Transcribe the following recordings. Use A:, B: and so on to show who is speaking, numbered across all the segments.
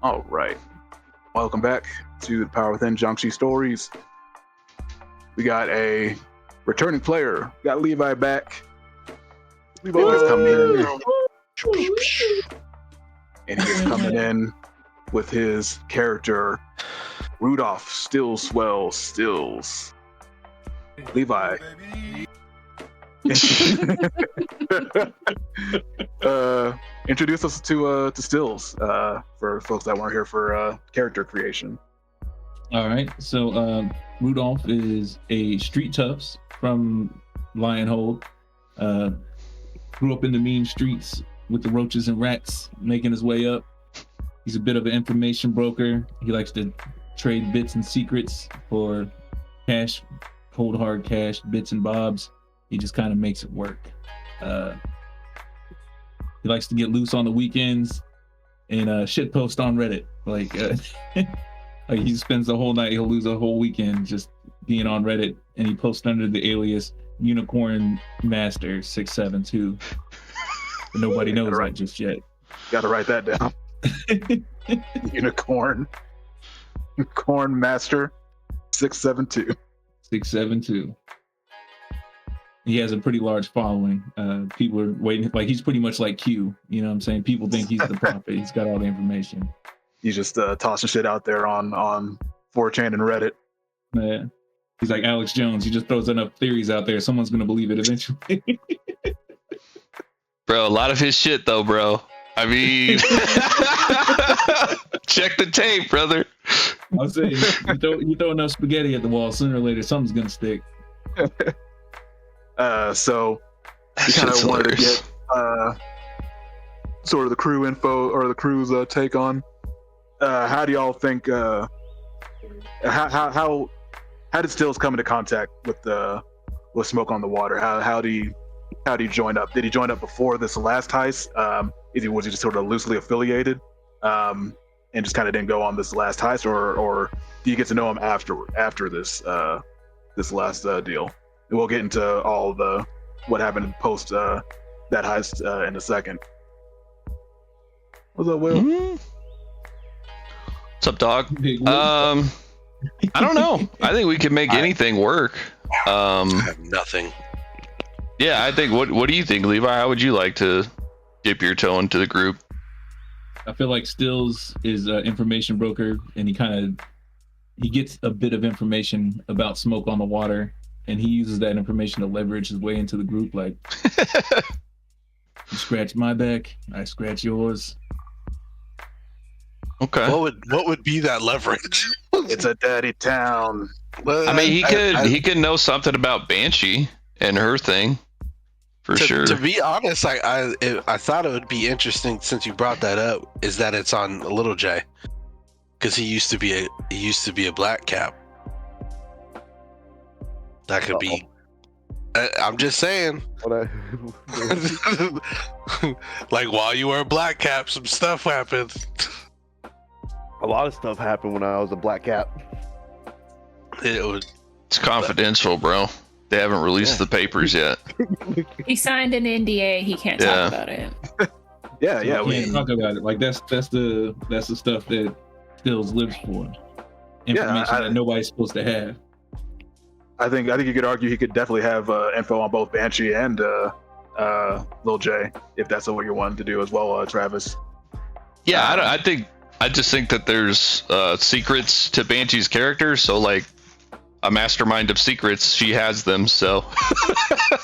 A: All right. Welcome back to the Power Within Xiangxi Stories. We got a returning player. We got Levi back. Levi's coming in, and he's coming in with his character Rudolph Stillswell Stills. Levi. Introduce us to Stills for folks that weren't here for character creation.
B: All right, so Rudolph is a street toughs from Lionhold. Grew up in the mean streets with the roaches and rats, making his way up. He's a bit of an information broker. He likes to trade bits and secrets for cash, cold hard cash, bits and bobs. He just kind of makes it work. He likes to get loose on the weekends and shit post on Reddit. Like he spends the whole night, he'll lose a whole weekend just being on Reddit, and he posts under the alias Unicorn Master 672. But nobody knows that just yet.
A: Gotta write that down. Unicorn Master 672.
B: 672. He has a pretty large following. People are waiting, like he's pretty much like Q. You know what I'm saying? People think he's the prophet. He's got all the information.
A: He's just tossing shit out there on 4chan and Reddit.
B: Yeah. He's like Alex Jones. He just throws enough theories out there. Someone's going to believe it eventually.
C: Bro, a lot of his shit though, bro. I mean, check the tape, brother.
B: I'll say, you throw enough spaghetti at the wall, sooner or later, something's going to stick.
A: So we kind of wanted to get sort of the crew info or the crew's take on how do y'all think how did Stills come into contact with Smoke on the Water? How do you join up? Did he join up before this last heist? Was he just sort of loosely affiliated and just kind of didn't go on this last heist, or do you get to know him after this last deal? And we'll get into all what happened post that heist in a second. What's up, Will?
C: Mm-hmm. What's up, dog? I don't know. I think we can make anything work.
D: I have nothing.
C: Yeah, I think. What do you think, Levi? How would you like to dip your toe into the group?
B: I feel like Stills is an information broker, and he gets a bit of information about Smoke on the Water, and he uses that information to leverage his way into the group. Like, you scratch my back, I scratch yours.
C: Okay.
D: What would be that leverage?
A: It's a dirty town.
C: I mean, he could know something about Banshee and her thing, for sure.
D: To be honest, I thought it would be interesting, since you brought that up, is that it's on Little J, because he used to be a black cap. That could be. I'm just saying. Like, while you were a black cap, some stuff happened.
E: A lot of stuff happened when I was a black cap.
C: It's confidential, bro. They haven't released the papers yet.
F: He signed an NDA. He can't talk about it.
A: Yeah,
B: we can't talk about it. Like that's the stuff that Stills lives for. Information that nobody's supposed to have.
A: I think you could argue he could definitely have info on both Banshee and Lil J, if that's what you're wanting to do as well, Travis.
C: Yeah, I just think that there's secrets to Banshee's character, so like a mastermind of secrets, she has them. So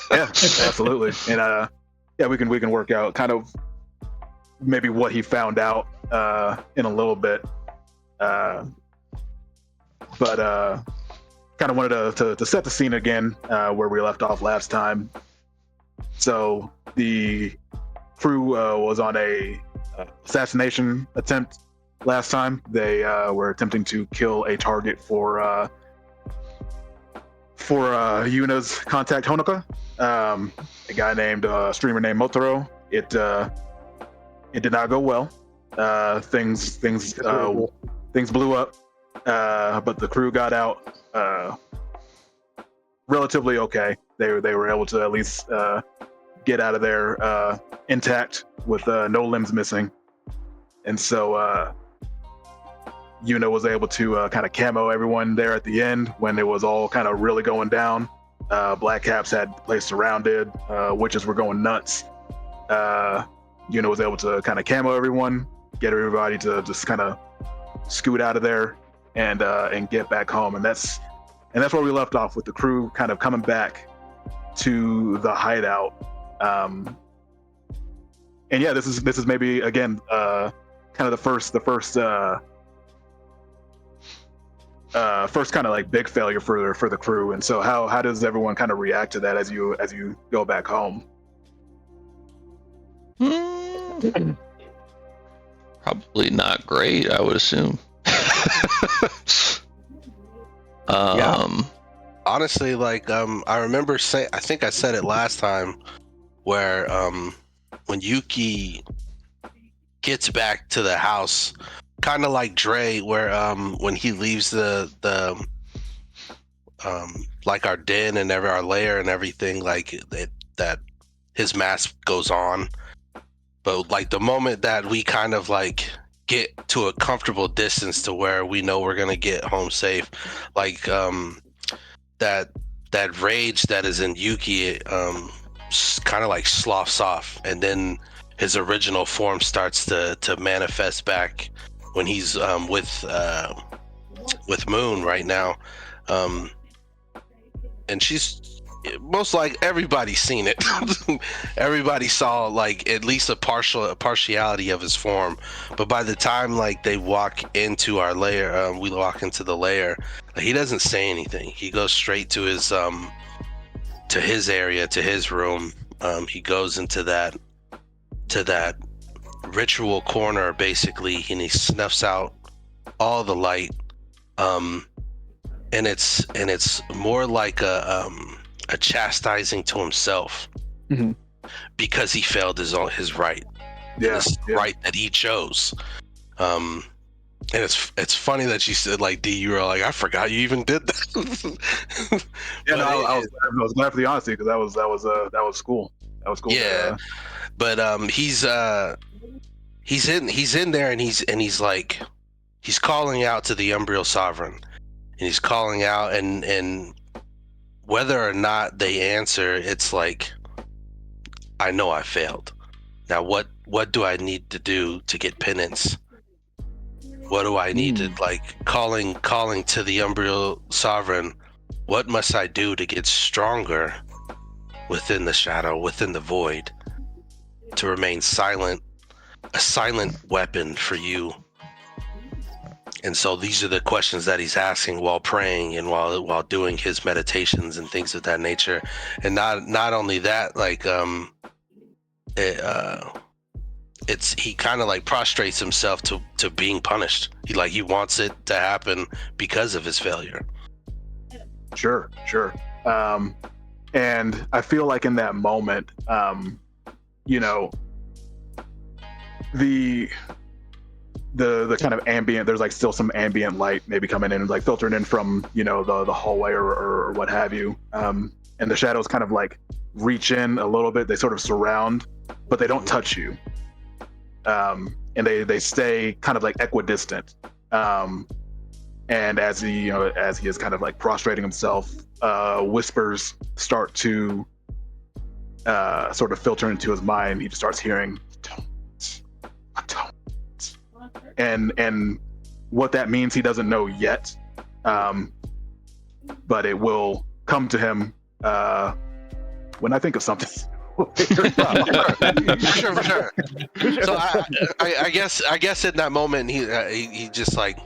A: yeah, absolutely. And we can work out kind of maybe what he found out in a little bit, but kind of wanted to set the scene again where we left off last time. So the crew was on a assassination attempt last time. They were attempting to kill a target for Yuna's contact Honoka, a guy named streamer named Motaro. It did not go well. Things blew up, but the crew got out relatively okay. They were able to at least get out of there intact with no limbs missing. And so Yuna was able to kind of camo everyone there at the end when it was all kind of really going down. Black Caps had the place surrounded. Witches were going nuts. Yuna was able to kind of camo everyone, get everybody to just kind of scoot out of there and get back home. And that's where we left off, with the crew kind of coming back to the hideout. And yeah, this is maybe again kind of the first kind of like big failure for the crew. And so how does everyone kind of react to that as you go back home?
C: Probably not great, I would assume.
D: Yeah. Honestly, like I remember saying, I think I said it last time, where when Yuki gets back to the house, kind of like Dre, where when he leaves the like our den and our lair and everything, like that his mask goes on. But like the moment that we kind of like get to a comfortable distance to where we know we're gonna get home safe, like that rage that is in Yuki kind of like sloughs off, and then his original form starts to manifest back when he's with Moon right now. And she's most like everybody's seen it. Everybody saw like at least a partiality of his form. But by the time like they walk into our lair, we walk into the lair, he doesn't say anything. He goes straight to his area, to his room. He goes into that ritual corner basically, and he snuffs out all the light. And it's more like a chastising to himself,
A: Mhm.
D: because he failed his right, right that he chose. And it's funny that you said, like, D, you were like, I forgot you even did that.
A: Yeah, no, I was glad for the honesty, because that was cool. That was cool.
D: Yeah, but he's in there, and he's like, he's calling out to the Umbriel Sovereign, and he's calling out, and whether or not they answer, it's like, I know I failed. Now what do I need to do to get penance? What do I need to, like, calling to the Umbriel Sovereign, what must I do to get stronger within the shadow, within the void, to remain silent, a silent weapon for you? And so these are the questions that he's asking while praying and while doing his meditations and things of that nature. And not only that, like he kind of like prostrates himself to being punished. He wants it to happen because of his failure.
A: Sure. And I feel like in that moment, the kind of ambient, there's like still some ambient light maybe coming in, like filtering in from the hallway or what have you, and the shadows kind of like reach in a little bit. They sort of surround, but they don't touch you, and they stay kind of like equidistant. And as he is kind of like prostrating himself, whispers start to sort of filter into his mind. He just starts hearing don't. And what that means, he doesn't know yet, but it will come to him when I think of something.
D: For sure. So I guess in that moment he just like,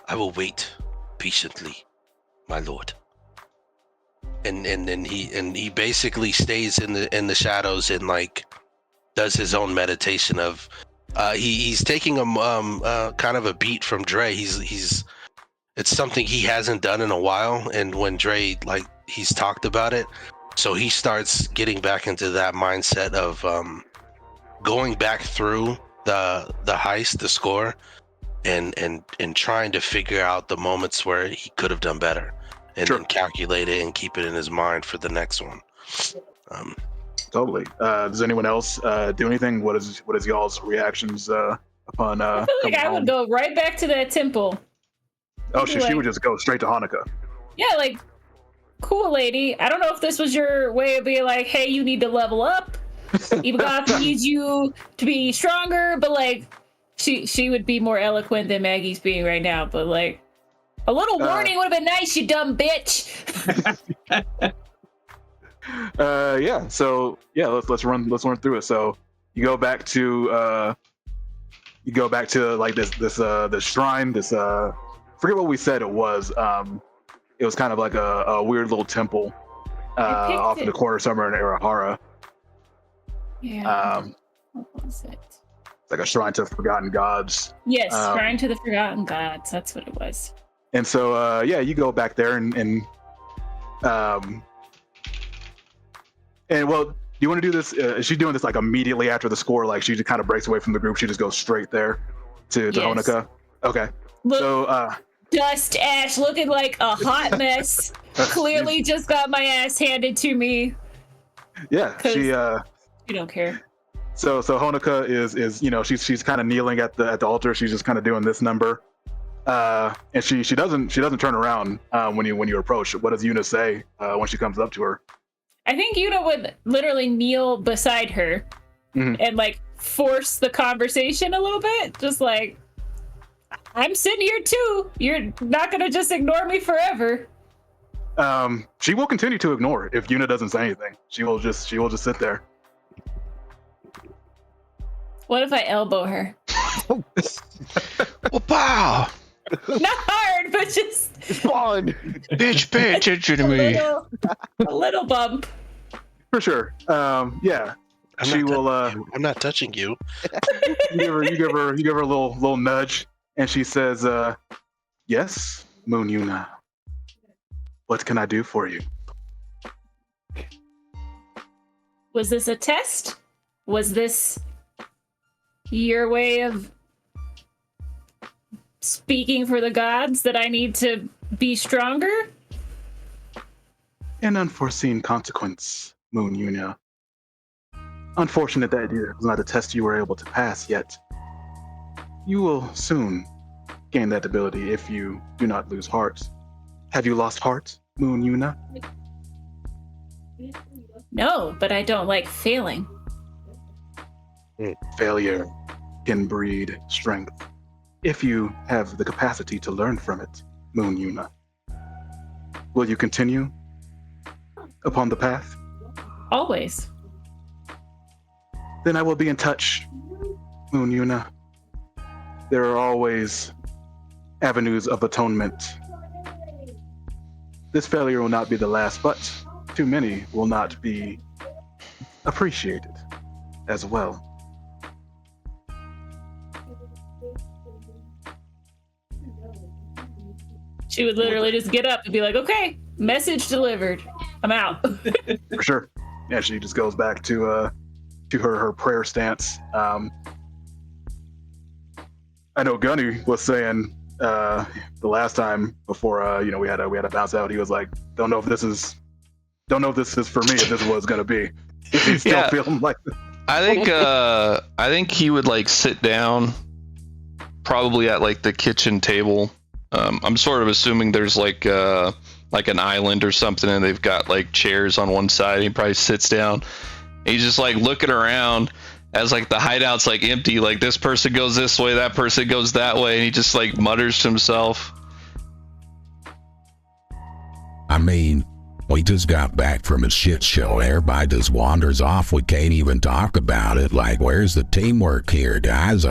D: I will wait patiently, my lord. And he basically stays in the shadows and like does his own meditation of he's taking a kind of a beat from Dre. It's something he hasn't done in a while, and when Dre, like, he's talked about it, so he starts getting back into that mindset of going back through the heist, the score, and trying to figure out the moments where he could have done better, and
A: Sure.
D: then calculate it and keep it in his mind for the next one.
A: Totally. Does anyone else do anything? What is y'all's reactions upon?
F: I feel like I would go right back to that temple
A: Oh, she would just go straight to Hanukkah.
F: Yeah, like, cool lady. I don't know if this was your way of being like, hey, you need to level up. Ibagoth needs you to be stronger, but like, she would be more eloquent than Maggie's being right now. But like, a little warning would have been nice, you dumb bitch.
A: Yeah. So yeah, let's run through it. So you go back to like this shrine. This forget what we said it was. It was kind of like a weird little temple off in the corner somewhere in Arahara.
F: Yeah. What was it?
A: Like a shrine to forgotten gods.
F: Yes, shrine to the forgotten gods. That's what it was.
A: And so yeah, you go back there and well, you want to do this? Is she doing this like immediately after the score? Like she just kind of breaks away from the group. She just goes straight there to Hanukkah. Okay.
F: Look,
A: so
F: dust ash looking like a hot mess. Clearly just got my ass handed to me.
A: Yeah, she
F: you don't care.
A: So Hanukkah is she's kind of kneeling at the altar. She's just kind of doing this number, and she doesn't turn around when you approach. What does Yuna say when she comes up to her?
F: I think Yuna would literally kneel beside her and like force the conversation a little bit, just like, I'm sitting here too. You're not gonna just ignore me forever.
A: She will continue to ignore it if Yuna doesn't say anything. She will just sit there.
F: What if I elbow her?
C: Wow.
F: Not hard, but just
E: It's fun.
C: Bitch, pay attention to me.
F: a little bump.
A: For sure. Yeah.
D: I'm not touching you.
A: You give her a little nudge, and she says, "Yes, Moon Yuna. What can I do for you?"
F: Was this a test? Was this your way of speaking for the gods that I need to be stronger?
A: An unforeseen consequence, Moon Yuna. Unfortunate that it was not a test you were able to pass yet. You will soon gain that ability if you do not lose heart. Have you lost heart, Moon Yuna?
F: No, but I don't like failing.
A: Failure can breed strength if you have the capacity to learn from it, Moon Yuna. Will you continue upon the path?
F: Always.
A: Then I will be in touch, Moon Yuna. There are always avenues of atonement. This failure will not be the last, but too many will not be appreciated as well.
F: She would literally just get up and be like, okay, message delivered. I'm out.
A: For sure. Yeah, she just goes back to her prayer stance. I know Gunny was saying the last time before we had a bounce out. He was like, don't know if this is for me. If this is what it's gonna be. Is he still feeling like this?
C: I think he would like sit down, probably at like the kitchen table. I'm sort of assuming there's like an island or something, and they've got like chairs on one side. He probably sits down. He's just like looking around as like the hideout's like empty. Like this person goes this way, that person goes that way, and he just like mutters to himself.
G: I mean, we just got back from a shit show. Everybody just wanders off. We can't even talk about it. Like, where's the teamwork here, guys?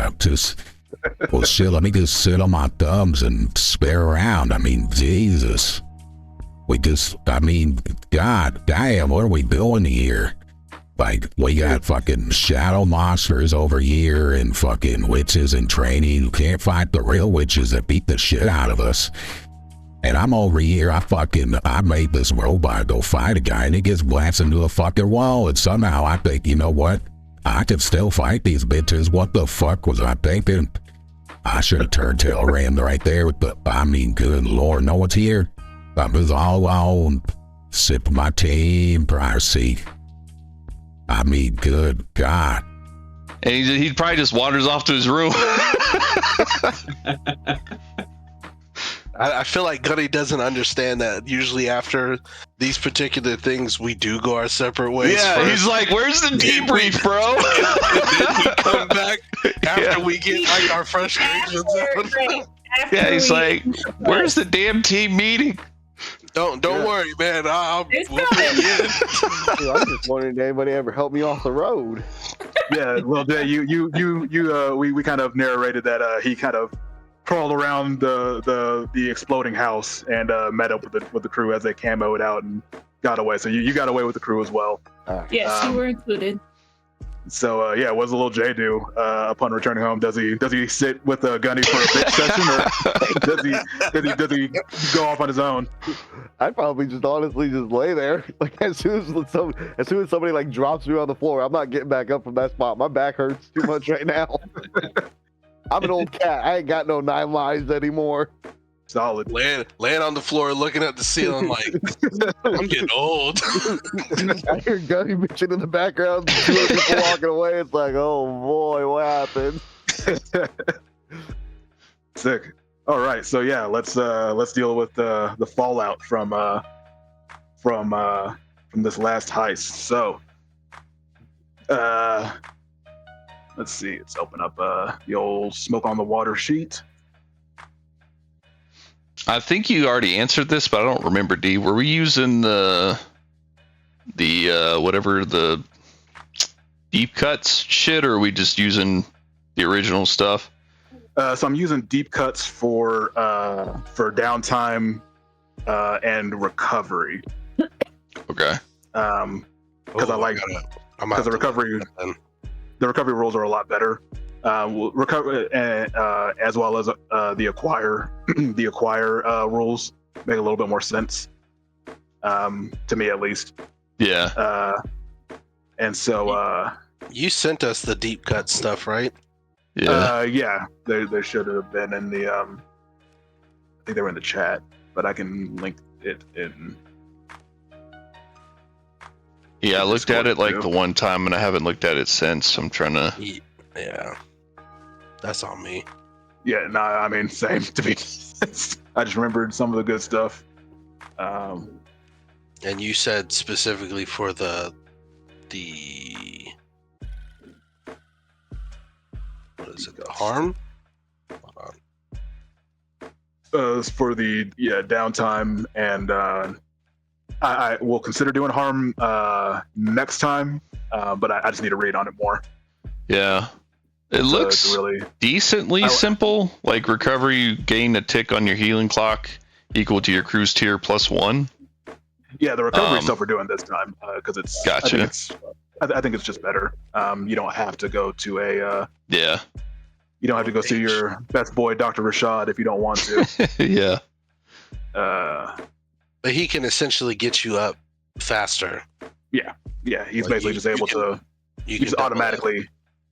G: Well, shit, let me just sit on my thumbs and spare around. I mean, Jesus. God damn, what are we doing here? Like, we got fucking shadow monsters over here and fucking witches in training who can't fight the real witches that beat the shit out of us. And I'm over here, I made this robot go fight a guy and he gets blasted into a fucking wall. And somehow I think, you know what? I can still fight these bitches. What the fuck was I thinking? I should have turned tail ran right there with good Lord, no one's here. I was all alone, sipping my team prior seat. I mean, good God.
C: And he probably just wanders off to his room.
D: I feel like Gunny doesn't understand that usually after these particular things, we do go our separate ways.
C: Yeah,
D: first.
C: he's like, "Where's the debrief, bro?"
D: And then we come back after
C: Yeah.
D: we get like our frustrations out.
F: Right. After
C: Yeah, he's
F: we-
C: like, "Where's the damn team meeting?"
D: Don't worry, man.
F: It's
D: We'll
F: coming.
D: bring you in.
E: Dude, I'm just wondering, did anybody ever help me off the road?
A: Yeah, well, Jay, we kind of narrated that he kind of crawled around the exploding house and met up with the crew as they camoed out and got away. So you got away with the crew as well.
F: Yes, you were included.
A: So yeah, what does a little Jay do upon returning home? Does he sit with Gunny for a bitch session, or does he go off on his own?
E: I'd probably just honestly just lay there. Like as soon as somebody like drops me on the floor, I'm not getting back up from that spot. My back hurts too much right now. I'm an old cat. I ain't got no 9 lives anymore.
A: Solid.
D: Laying on the floor, looking at the ceiling, like I'm getting old.
E: I hear Gunny bitching in the background. 2 other people walking away. It's like, oh boy, what happened?
A: Sick. All right, so yeah, let's deal with the fallout from this last heist. So, let's see. Let's open up the old smoke on the water sheet.
C: I think you already answered this, but I don't remember. D, were we using the whatever the deep cuts shit, or are we just using the original stuff?
A: So I'm using deep cuts for downtime and recovery.
C: Okay.
A: Because I like because the recovery rules are a lot better. Recover as well as the acquire rules make a little bit more sense to me, at least.
C: Yeah.
A: And so
D: You sent us the deep cut stuff, right?
C: Yeah.
A: yeah, they should have been in the I think they were in the chat, but I can link it in.
C: Yeah, I looked at it like
A: too.
C: the one time, and I haven't looked at it since. I'm trying to.
D: Yeah, that's on me.
A: Yeah, no, I mean, same to be. I just remembered some of the good stuff.
D: And you said specifically for the what is it? The harm? Hold on.
A: For the downtime, and I will consider doing harm next time, but I just need to read on it more.
C: Yeah. It looks
A: really
C: decently simple. Like recovery, you gain a tick on your healing clock equal to your cruise tier +1.
A: Yeah, the recovery stuff we're doing this time because it's.
C: Gotcha.
A: I think it's just better. You don't have to go to a.
C: Yeah.
A: You don't have to go see your best boy, Dr. Rashad, if you don't want to.
C: Yeah.
D: But he can essentially get you up faster.
A: Yeah, he's
D: Like
A: basically just able to.
D: You
A: You just automatically.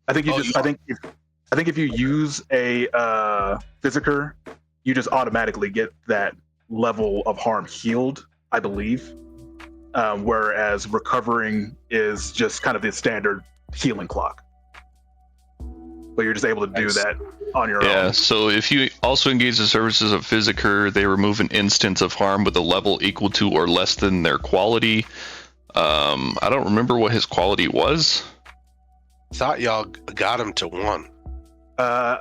A: I think I think if you use a physiker, you just automatically get that level of harm healed, I believe. Whereas recovering is just kind of the standard healing clock. But you're just able to do that on your own.
C: Yeah, so if you also engage the services of Physiker, they remove an instance of harm with a level equal to or less than their quality. I don't remember what his quality was.
D: Thought y'all got him to 1.
A: I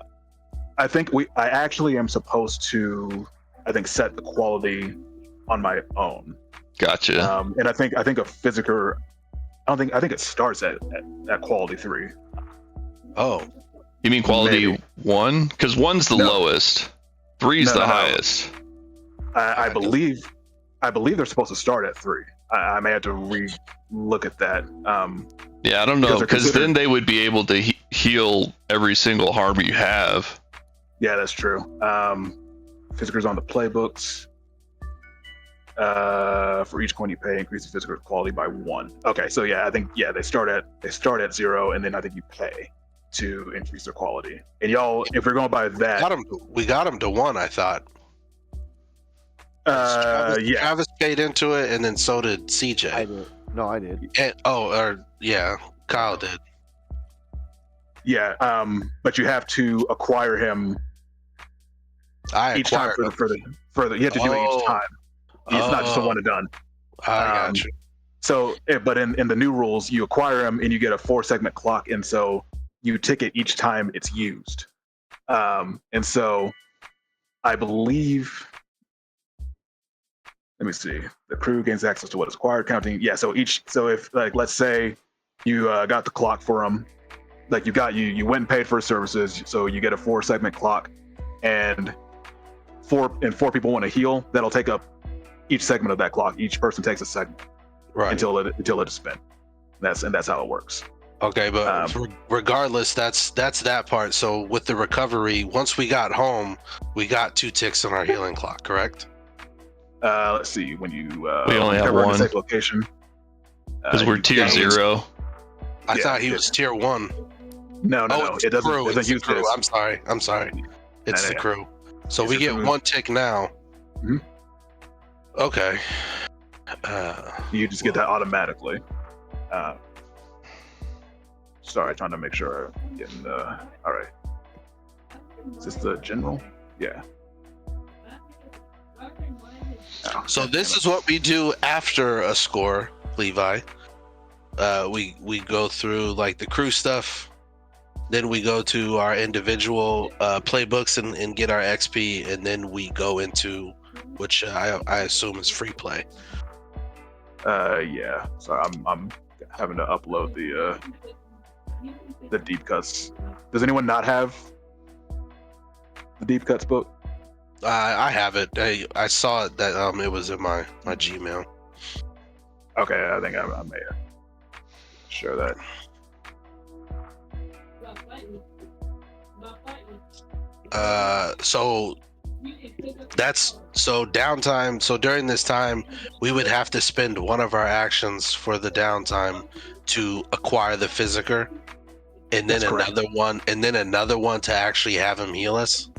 A: think I actually am supposed to, set the quality on my own.
C: Gotcha.
A: And I think a physiker, I think it starts at quality 3.
D: Oh,
C: You mean quality
A: Maybe.
C: 1? Because 1's the
A: No.
C: lowest. 3's the
A: No.
C: highest.
A: I believe they're supposed to start at 3. I may have to look at that.
C: Yeah, I don't know,
A: Because they're
C: because
A: considered-
C: then they would be able to heal every single harm you have.
A: Yeah, that's true. Physicers on the playbooks. For each coin you pay, increase the physical quality by 1. Okay, so yeah, I think they start at 0, and then I think you pay to increase their quality. And y'all, if we're going by that,
D: we got him to 1. I thought. Travis paid into it, and then so did CJ.
E: I did. No, I did.
D: And, Kyle did.
A: Yeah, but you have to acquire him each time
D: acquired
A: for the you have to do it each
D: Oh.
A: time. It's not just a one and done.
D: I got you.
A: So, but in the new rules, you acquire them and you get a 4-segment clock, and so you ticket each time it's used. And so, I believe. Let me see. The crew gains access to what is acquired, counting. Yeah. So if like let's say you got the clock for them, like you went and paid for services, so you get a 4-segment clock, and four people want to heal. That'll take up each segment of that clock. Each person takes a segment until it is spent. That's how it works.
D: Okay, but regardless, that's that part. So with the recovery, once we got home, we got 2 ticks on our healing clock, correct?
A: Let's see. When you
C: We only have
A: recover in a
C: one.
A: safe location,
C: Because we're
A: you
C: tier
A: gain-
C: 0.
D: I thought he was tier 1.
A: No, it doesn't.
D: Crew.
A: It doesn't use
D: crew.
A: this.
D: I'm sorry. It's the crew. So
A: It's
D: we
A: just
D: get
A: a move.
D: 1 tick now.
A: Mhm.
D: Okay.
A: You just get that automatically. Sorry, trying to make sure I'm getting the. All right. Is this the general? Yeah. Oh,
D: So
A: God
D: this
A: damn it.
D: is what we do after a score, Levi. We go through like the crew stuff, then we go to our individual playbooks and get our XP, and then we go into which I assume is free play.
A: Yeah. So I'm having to upload the deep cuts. Does anyone not have the deep cuts book?
D: I have it. I saw it that it was in my Gmail.
A: Okay, I think I may share that.
D: So downtime. So during this time, we would have to spend one of our actions for the downtime to acquire the physiker, and then
A: That's correct.
D: another one to actually have him heal us.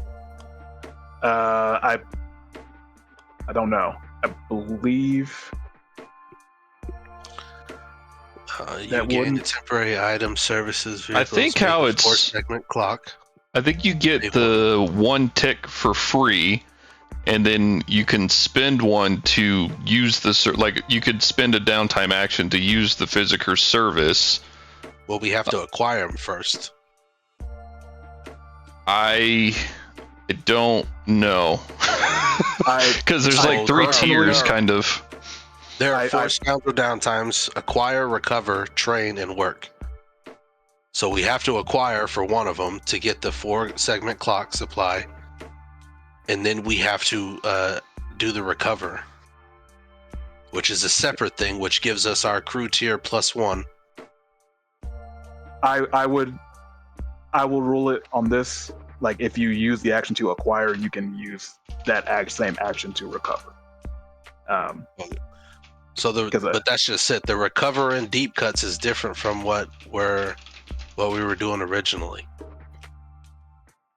A: I don't know. I believe
D: You
A: That
D: gain a
A: wouldn't-
D: temporary item, services,
C: I
D: vehicles.
C: think how
D: make a
C: it's-
D: 4-segment clock.
C: I think you get the 1 tick for free, and then you can spend one to use like you could spend a downtime action to use the physiker service.
D: Well, we have to acquire him first.
C: I don't know. Because there's like 3
D: personally-
C: tiers, kind of.
D: There are
A: I-
D: 4 scoundrel downtimes: acquire, recover, train, and work. So we have to acquire for one of them to get the 4-segment clock supply, and then we have to do the recover, which is a separate thing, which gives us our crew tier +1.
A: I will rule it on this. Like if you use the action to acquire, you can use that same action to recover.
D: But that's just it. The recover and deep cuts is different from what we were doing originally.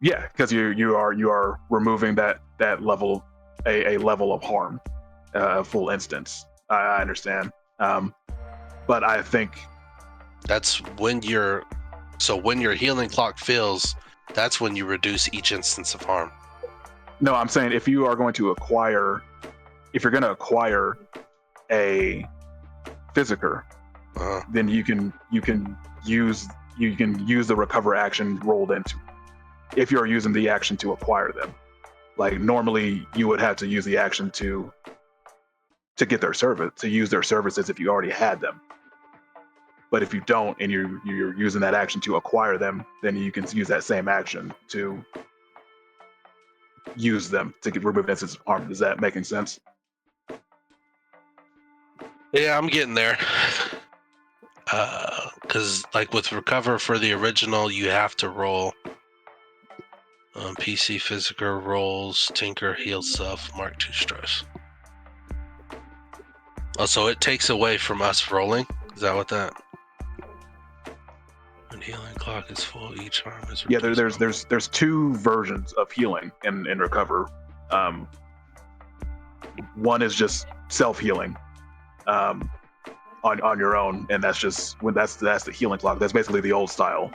A: Yeah, because you are removing that level, a level of harm, full instance. I understand, but I think
D: That's when your healing clock fills, that's when you reduce each instance of harm.
A: no. I'm saying if you are going to acquire, if you're going to acquire a physiker, then you can use the recover action rolled into. If you're using the action to acquire them, like normally you would have to use the action to get their service, to use their services if you already had them. But if you don't and you're using that action to acquire them, then you can use that same action to use them to remove instances of harm. Is that making sense?
D: Yeah, I'm getting there. Because like with recover for the original, you have to roll. PC physiker rolls, tinker, heal self, mark 2 stress. Oh, so it takes away from us rolling? Is that what that? When healing clock is full, each harm is
A: Yeah,
D: reduced.
A: there's 2 versions of healing in recover. One is just self-healing on your own, and that's just when that's the healing clock. That's basically the old style.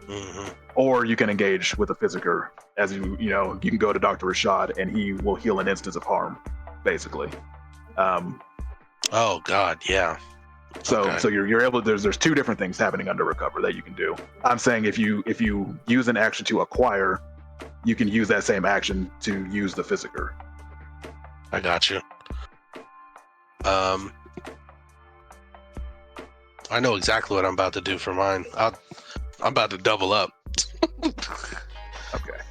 D: Mhm.
A: or you can engage with a physiker. As you can go to Dr. Rashad and he will heal an instance of harm, basically.
D: Oh God, yeah.
A: So
D: Okay.
A: so you're able. There's two different things happening under recover that you can do. I'm saying if you use an action to acquire, you can use that same action to use the physiker.
D: I got you. I know exactly what I'm about to do for mine. I'm about to double up.
A: Okay.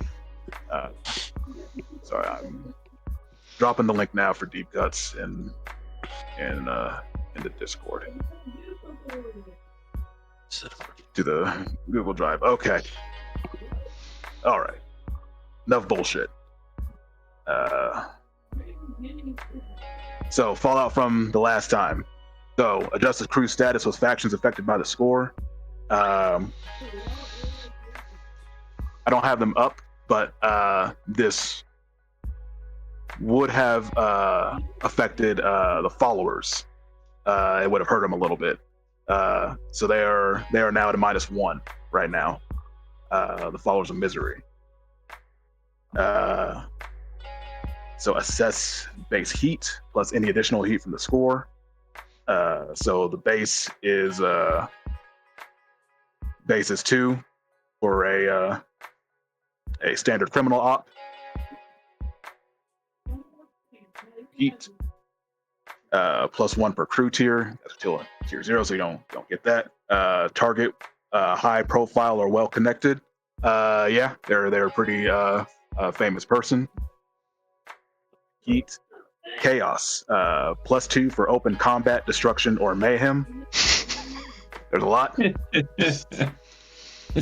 A: Sorry, I'm dropping the link now for deep cuts in the Discord to the Google Drive. Okay. All right. Enough bullshit. So fallout from the last time. So adjusted crew status was factions affected by the score. I don't have them up, but this would have affected the followers. It would have hurt them a little bit. So they are now at a -1 right now. The followers of misery. So assess base heat plus any additional heat from the score. So the base is 2 for a standard criminal op. Heat +1 per crew tier. That's until tier 0, so you don't get that. Target high profile or well connected. Yeah, they're a pretty famous person. Heat. Chaos, +2 for open combat, destruction, or mayhem. There's a lot.
B: It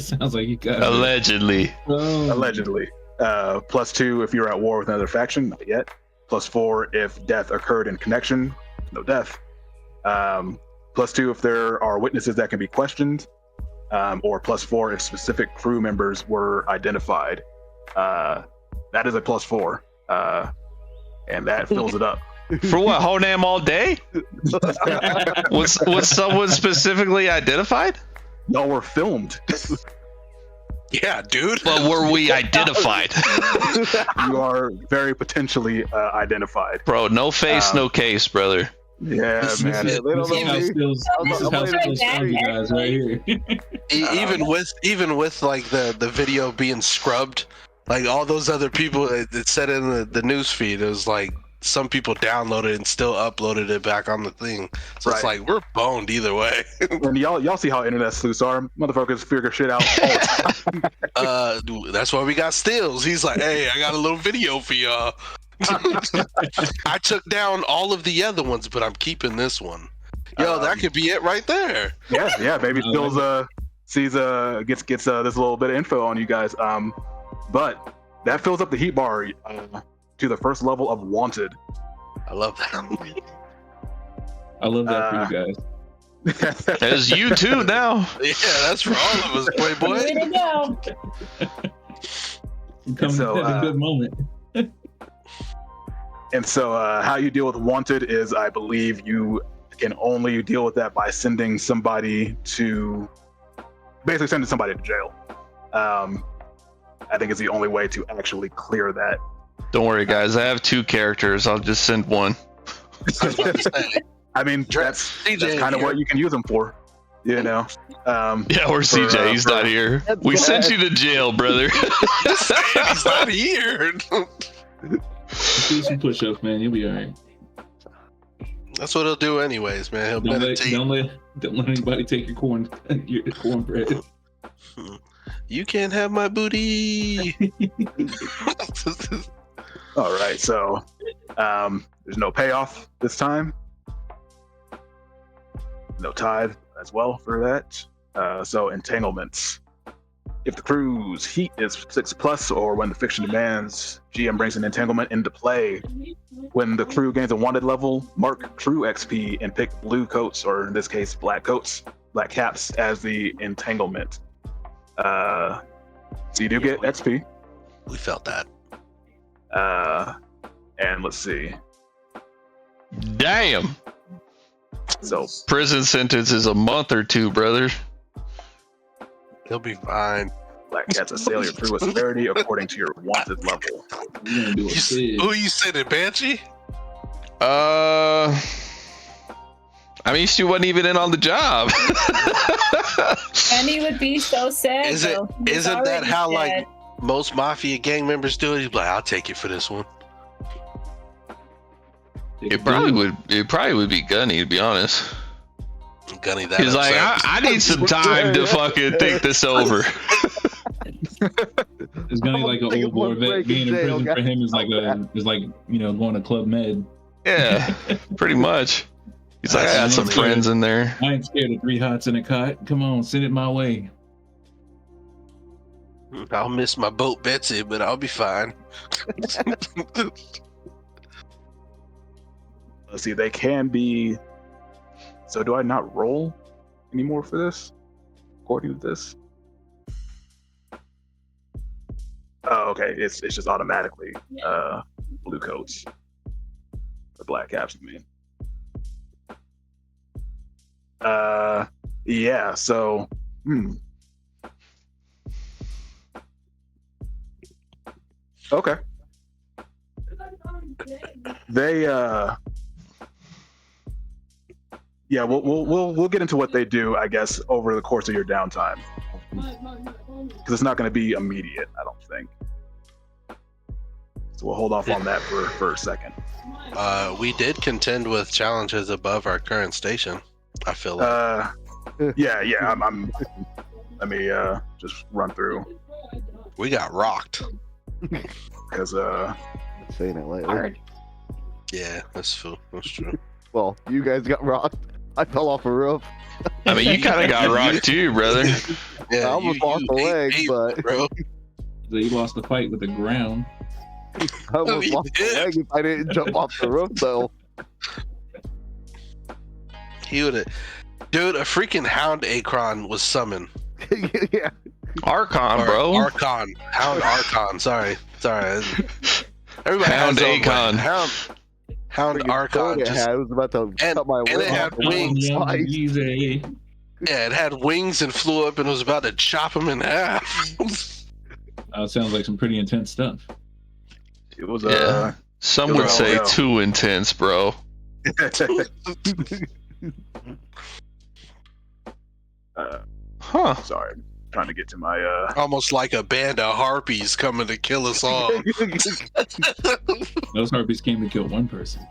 B: sounds like you got
C: Allegedly.
A: Allegedly. +2 if you're at war with another faction, not yet. +4 if death occurred in connection, no death. +2 if there are witnesses that can be questioned, or +4 if specific crew members were identified. That is a +4. And that fills it up.
C: For what? Whole name all day? Was someone specifically identified?
A: No, we're filmed.
D: Yeah, dude.
C: But were we identified?
A: You are very potentially identified.
C: Bro, no face, no case, brother.
A: Yeah, man.
E: They don't know
B: how
E: me.
B: skills found you guys right here.
D: Even with like the video being scrubbed, like all those other people, it said in the news feed, it was like some people downloaded and still uploaded it back on the thing. So it's
A: Right.
D: like we're boned either way.
A: And y'all see how internet sleuths are. Motherfuckers figure shit out all the time.
D: That's why we got Stills. He's like, hey, I got a little video for y'all. I took down all of the other ones, but I'm keeping this one. Yo, that could be it right there.
A: Yeah. Maybe Stills sees gets this little bit of info on you guys. But that fills up the heat bar to the first level of wanted.
D: I love that.
B: I love that for you guys.
C: There's you too now.
D: Yeah, that's for all of us, Playboy.
F: Way to go.
B: You come
A: So,
B: at a good moment.
A: And so how you deal with wanted is, I believe you can only deal with that by sending somebody to jail. I think it's the only way to actually clear that.
C: Don't worry, guys. I have 2 characters. I'll just send one.
A: I mean, that's kind of what you can use them for, you know.
C: Yeah, or CJ. He's not here. We sent you to jail, brother.
D: He's not here.
B: Just do some push-ups, man. You'll be all right.
D: That's what he'll do anyways, man. He'll meditate.
B: Don't let anybody take your cornbread.
D: You can't have my booty.
A: All right, so there's no payoff this time. No tithe as well for that. So entanglements. If the crew's heat is 6+, or when the fiction demands, GM brings an entanglement into play. When the crew gains a wanted level, mark crew XP and pick blue coats, or in this case, black caps, as the entanglement. So you do get XP.
D: We felt that.
A: And let's see.
C: Damn.
A: So
C: Prison sentence is a month or 2, brother.
D: He'll be fine.
A: Black cats assail your crew with severity according to your wanted level.
B: We're gonna do a bid.
D: Who you said it, Banshee?
C: I mean, she wasn't even in on the job.
F: And he would be so sad.
D: Isn't that
F: already
D: how
F: sad.
D: like most mafia gang members do it? He's like, I'll take you for this one.
C: It probably would be Gunny, to be honest.
D: Gunny, that
C: He's like,
D: upset.
C: I need some time to fucking think this over.
B: It's gonna be like an old war vet. Being in prison for him is like going to Club Med.
C: Yeah, pretty much. He's like, I got some friends in there.
B: I ain't scared of 3 hots in a cot. Come on, send it my way.
D: I'll miss my boat Betsy, but I'll be fine.
A: Let's see, they can be. So do I not roll anymore for this? According to this? Oh, okay. It's just automatically blue coats. Or black caps, I mean. Yeah, so okay. They yeah, we'll get into what they do, I guess, over the course of your downtime. Because it's not going to be immediate, I don't think. So we'll hold off on that for a second.
D: We did contend with challenges above our current station. I feel like.
A: Yeah. I'm let me just run through
D: We got rocked.
A: because
E: Saying it lately.
F: Hard.
D: Yeah, that's true.
E: Well, you guys got rocked. I fell off a roof.
C: I mean, you kind of got rocked too, brother.
D: Yeah,
E: I almost lost a leg, but
D: bro.
B: So he lost the fight with the ground.
E: I almost
D: he
E: lost a
D: did.
E: leg if I didn't jump off the roof, though.
D: He would have. Dude, a freaking hound Acron was summoned.
E: Yeah.
C: Archon,
D: Or
C: bro.
D: Archon. Hound Archon. Sorry. Everybody
C: Hound
D: has their own
C: Acon.
D: way. Hound
E: Friggin'
D: Archon.
E: it had. I was about to cut my
D: and
E: leg
D: it had
E: off.
D: wings.
B: Easy.
D: Yeah, it had wings and flew up and was about to chop him in half.
B: Sounds like some pretty intense stuff.
A: it was
C: Yeah. Some would say
A: Yeah.
C: too intense, bro. Huh.
A: Sorry, trying to get to my
D: Almost like a band of harpies coming to kill us all.
B: Those harpies came to kill one person.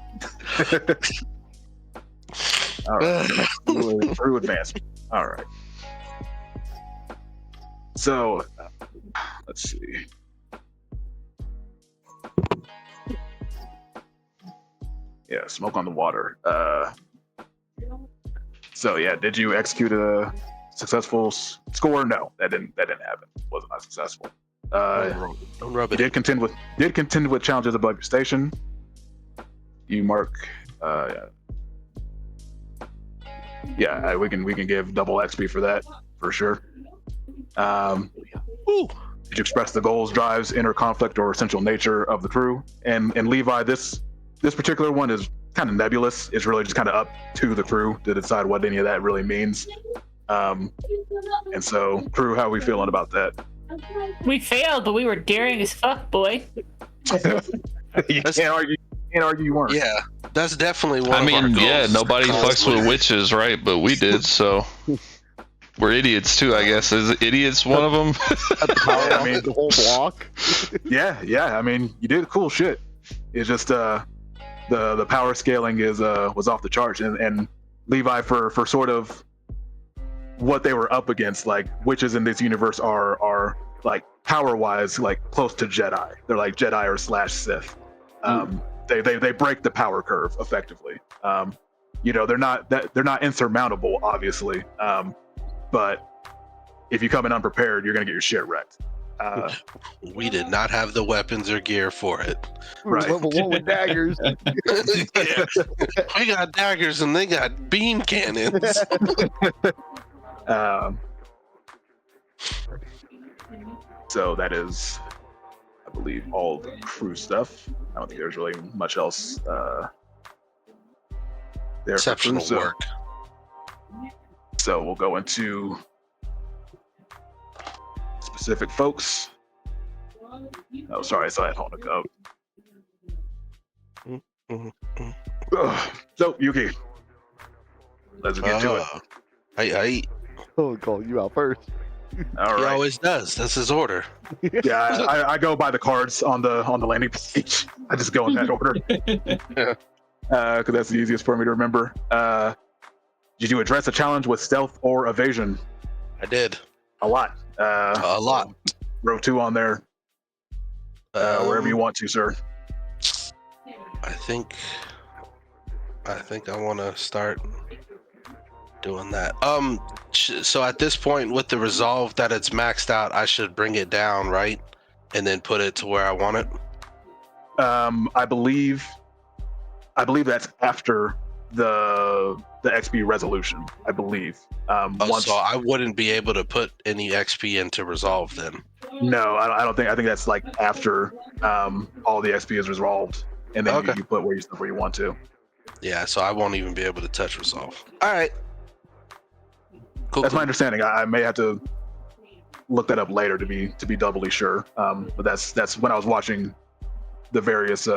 A: all right. through advancement. All right. So let's see. Yeah, smoke on the water. So yeah, did you execute a successful score? No, that didn't happen. Wasn't that successful.
D: Don't rub
A: You
D: it.
A: did contend with challenges above your station. You mark. Yeah, we can give double XP for that for sure.
D: Ooh.
A: Did you express the goals, drives, inner conflict, or essential nature of the crew? And Levi, this particular one is kind of nebulous. It's really just kind of up to the crew to decide what any of that really means. And so, crew, how are we feeling about that?
F: We failed, but we were daring as fuck, boy.
A: You can't argue you weren't.
D: Yeah, that's definitely one
C: I
D: of our
C: mean,
D: goals.
C: yeah, nobody fucks
D: Constantly.
C: with witches, right? But we did, so we're idiots too, I guess. Is idiots one of them?
E: Power
A: I mean-
E: off the whole block.
A: Yeah. I mean, you did cool shit. It's just the power scaling was off the charts, and Levi for sort of what they were up against, like witches in this universe are like power wise like close to Jedi. They're like Jedi or /Sith. They break the power curve effectively. They're not insurmountable, obviously. But if you come in unprepared, you're gonna get your shit wrecked.
D: We did not have the weapons or gear for it.
A: Right.
E: Level 1 with daggers.
D: Yeah. We got daggers and they got beam cannons.
A: So that is, I believe, all the crew stuff. I don't think there's really much else there. for
D: Exceptional
A: crew, so-
D: work.
A: So we'll go into specific folks. Oh, sorry, so I had hold up. So Yuki, let's get to it.
D: Hey,
E: Oh, call you out first.
A: All
D: he
A: right.
D: always does. That's his order.
A: Yeah, I go by the cards on the landing page. I just go in that order because that's the easiest for me to remember. Did you address a challenge with stealth or evasion?
D: I did
A: A lot.
D: a lot.
A: Row 2 on there. Wherever you want to, sir.
D: I think I want to start doing that. So at this point, with the resolve that it's maxed out, I should bring it down, right, and then put it to where I want it.
A: I believe that's after the XP resolution. I believe.
D: So I wouldn't be able to put any XP into resolve then.
A: No, I don't think. I think that's like after all the XP is resolved, and then
D: Okay.
A: you put where you want to.
D: Yeah, so I won't even be able to touch resolve. All right. Cool.
A: That's my understanding. I may have to look that up later to be doubly sure. But that's when I was watching the various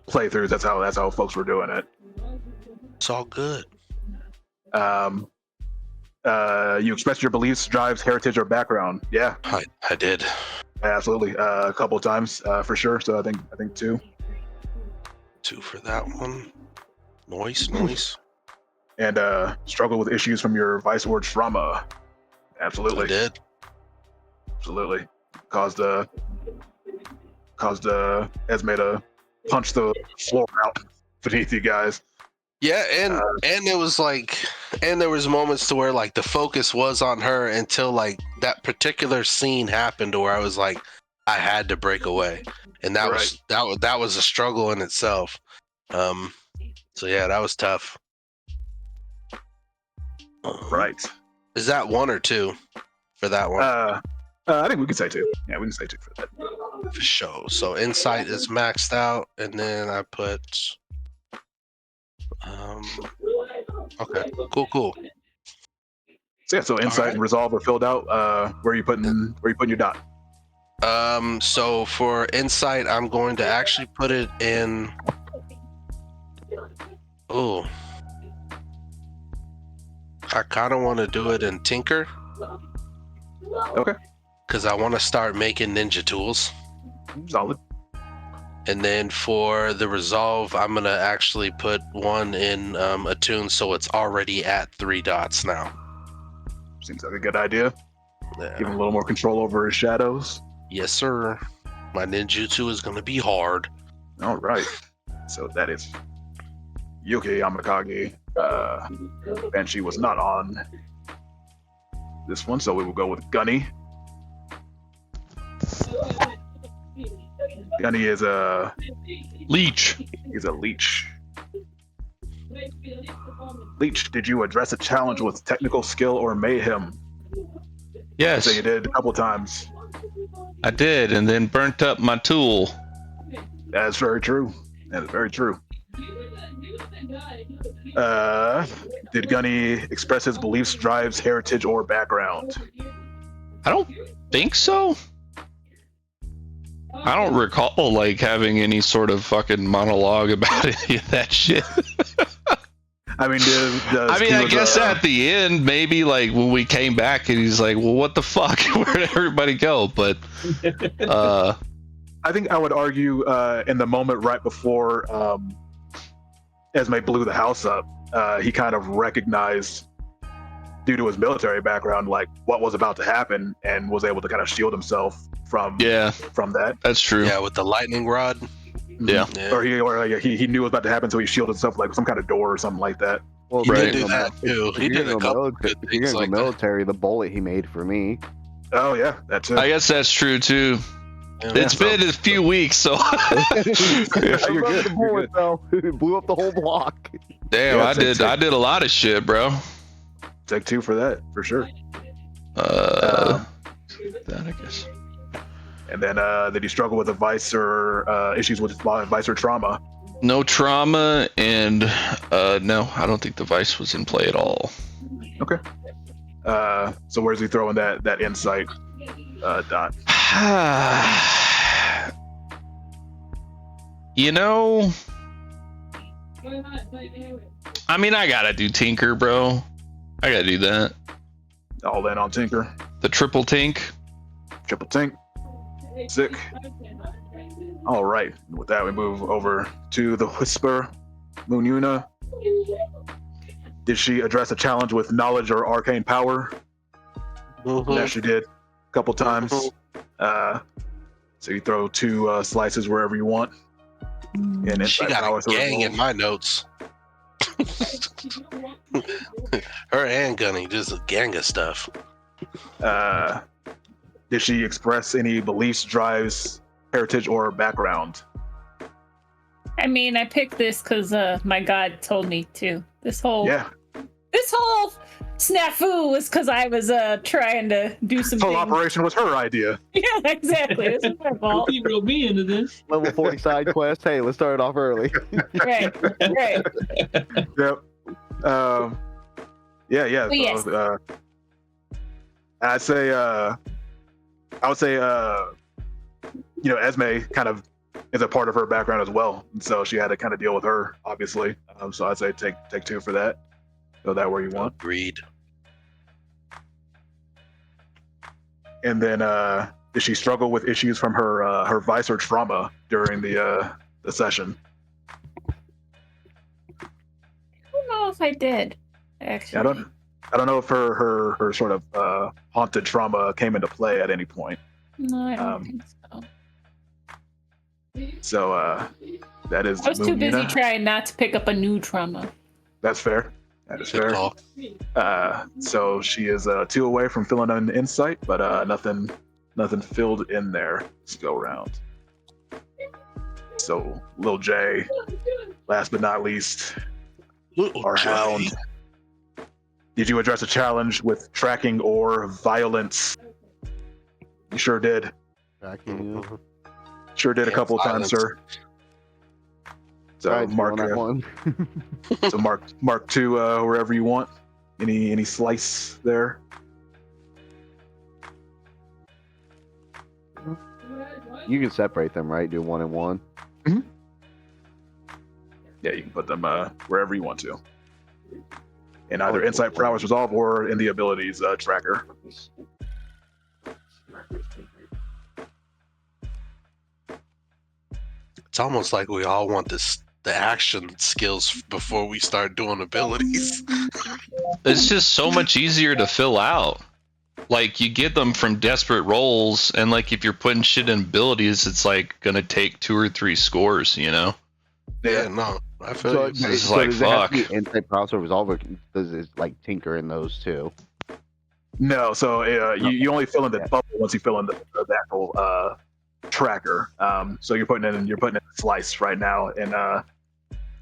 A: playthroughs. That's how folks were doing it.
D: It's all good.
A: You expressed your beliefs, drives, heritage, or background. Yeah,
D: I did.
A: absolutely. A couple of times for sure. So I think 2.
D: 2 for that one. Noise.
A: And struggle with issues from your vice or trauma. Absolutely.
D: I did.
A: Absolutely. Caused Esme to punch the floor out beneath you guys.
D: Yeah, and it was like, and there was moments to where like the focus was on her until like that particular scene happened, where I was like, I had to break away, and that was a struggle in itself. So yeah, that was tough.
A: Right.
D: Is that 1 or 2 for that one?
A: I think we can say 2. Yeah, we can say 2 for that.
D: For sure. So insight is maxed out, and then I put. Okay. Cool.
A: So yeah, so insight and resolve are filled out. Where are you putting your dot?
D: So for insight, I'm going to actually put it in. Oh. I kind of want to do it in Tinker.
A: Okay.
D: Because I want to start making ninja tools.
A: Solid.
D: And then for the resolve, I'm going to actually put 1 in Attune, so it's already at 3 dots now.
A: Seems like a good idea.
D: Yeah.
A: Give him a little more control over his shadows.
D: Yes, sir. My ninjutsu is going to be hard.
A: All right. So that is Yuki Yamakage. Banshee was not on this one, so we will go with Gunny. Gunny is a
C: Leech.
A: He's a leech. Leech, did you address a challenge with technical skill or mayhem?
C: Yes,
A: So you did a couple times.
C: I did, and then burnt up my tool.
A: That's very true. That is very true. Did Gunny express his beliefs, drives, heritage, or background?
C: I don't think so. I don't recall like having any sort of fucking monologue about any of that shit.
A: I mean,
C: I guess at the end, maybe like when we came back and he's like, well, what the fuck? Where did everybody go? But
A: I think I would argue in the moment right before Esme blew the house up, he kind of recognized, due to his military background, like what was about to happen, and was able to kind of shield himself from that.
C: That's true.
D: Yeah, with the lightning rod.
C: Yeah.
A: Or he knew it was about to happen, so he shielded himself like some kind of door or something like that.
E: Well,
D: He
C: Right.
D: did do that too. He did a couple good
E: If you're
D: things
E: gonna
D: like
E: go
D: that.
E: military, the bullet he made for me.
A: Oh yeah, that too.
C: I guess that's true too.
D: Yeah,
C: It's been a few weeks, so
E: I
A: You're
E: love
A: good,
E: the
A: you're
E: bullet though. It blew up the whole block.
C: damn,
A: Yeah,
C: I
A: take-
C: did a lot of shit, bro.
A: Take 2 for that for sure.
C: That I guess.
A: And then did he struggle with a vice or issues with vice or trauma?
C: No trauma, and no, I don't think the vice was in play at all.
A: Okay. So where's he throwing that insight dot?
C: You know, I mean, I gotta do Tinker, bro. I gotta do that.
A: All in on Tinker.
C: The triple Tink.
A: Triple Tink. Sick. All right. With that, we move over to the Whisper. Moonyuna. Did she address a challenge with knowledge or arcane power? Yes, she did. A couple times. So you throw 2 slices wherever you want. And
D: She got a gang in my notes. Her and Gunny, just a gang of stuff.
A: Did she express any beliefs, drives, heritage, or background?
F: I mean, I picked this because my god told me to. This whole snafu was because I was trying to do some.
A: This whole
F: things.
A: operation was her idea.
F: Yeah, exactly. This is my fault.
B: He wrote me into this.
E: Level 40 side quest. Hey, let's start it off early.
F: Right.
A: Yep. Yeah.
F: But yes.
A: So, I would say, Esme kind of is a part of her background as well, and so she had to kind of deal with her, obviously. So I'd say take 2 for that. Go that where you want.
D: Agreed.
A: And then, did she struggle with issues from her vice or trauma during the session?
F: I don't know if I did, actually.
A: I don't know if her sort of haunted trauma came into play at any point.
F: No, I don't think so.
A: So that is.
F: I was too busy
A: Moonyuna.
F: trying not to pick up a new trauma.
A: That's fair. That is
D: Good
A: fair.
D: call.
A: So she is 2 away from filling an insight, but nothing filled in there this go round. So Lil J, last but not least,
D: Little
A: our
D: Jay.
A: hound. Did you address a challenge with tracking or violence? You sure did.
E: Tracking.
A: Sure did a
D: Yeah,
A: couple of times,
D: violence.
A: sir. So
E: Alright,
A: mark
E: on that one.
A: so mark 2 wherever you want. Any slice there?
E: You can separate them, right? Do 1 and 1.
A: Yeah, you can put them wherever you want to. In either Insight Prowess Resolve or in the abilities tracker.
D: It's almost like we all want the action skills before we start doing abilities.
C: It's just so much easier to fill out. Like, you get them from desperate rolls, and like if you're putting shit in abilities, it's like gonna take 2 or 3 scores, you know?
D: Yeah, no, I feel
E: So,
D: you.
C: It's just
E: so
C: like,
E: does it have to
C: fuck.
E: be Insight Prowess or Resolve, or does it like Tinker in those too?
A: No, so you only fill in the
E: Yeah.
A: bubble once you fill in the actual tracker. So you're putting in a slice right now in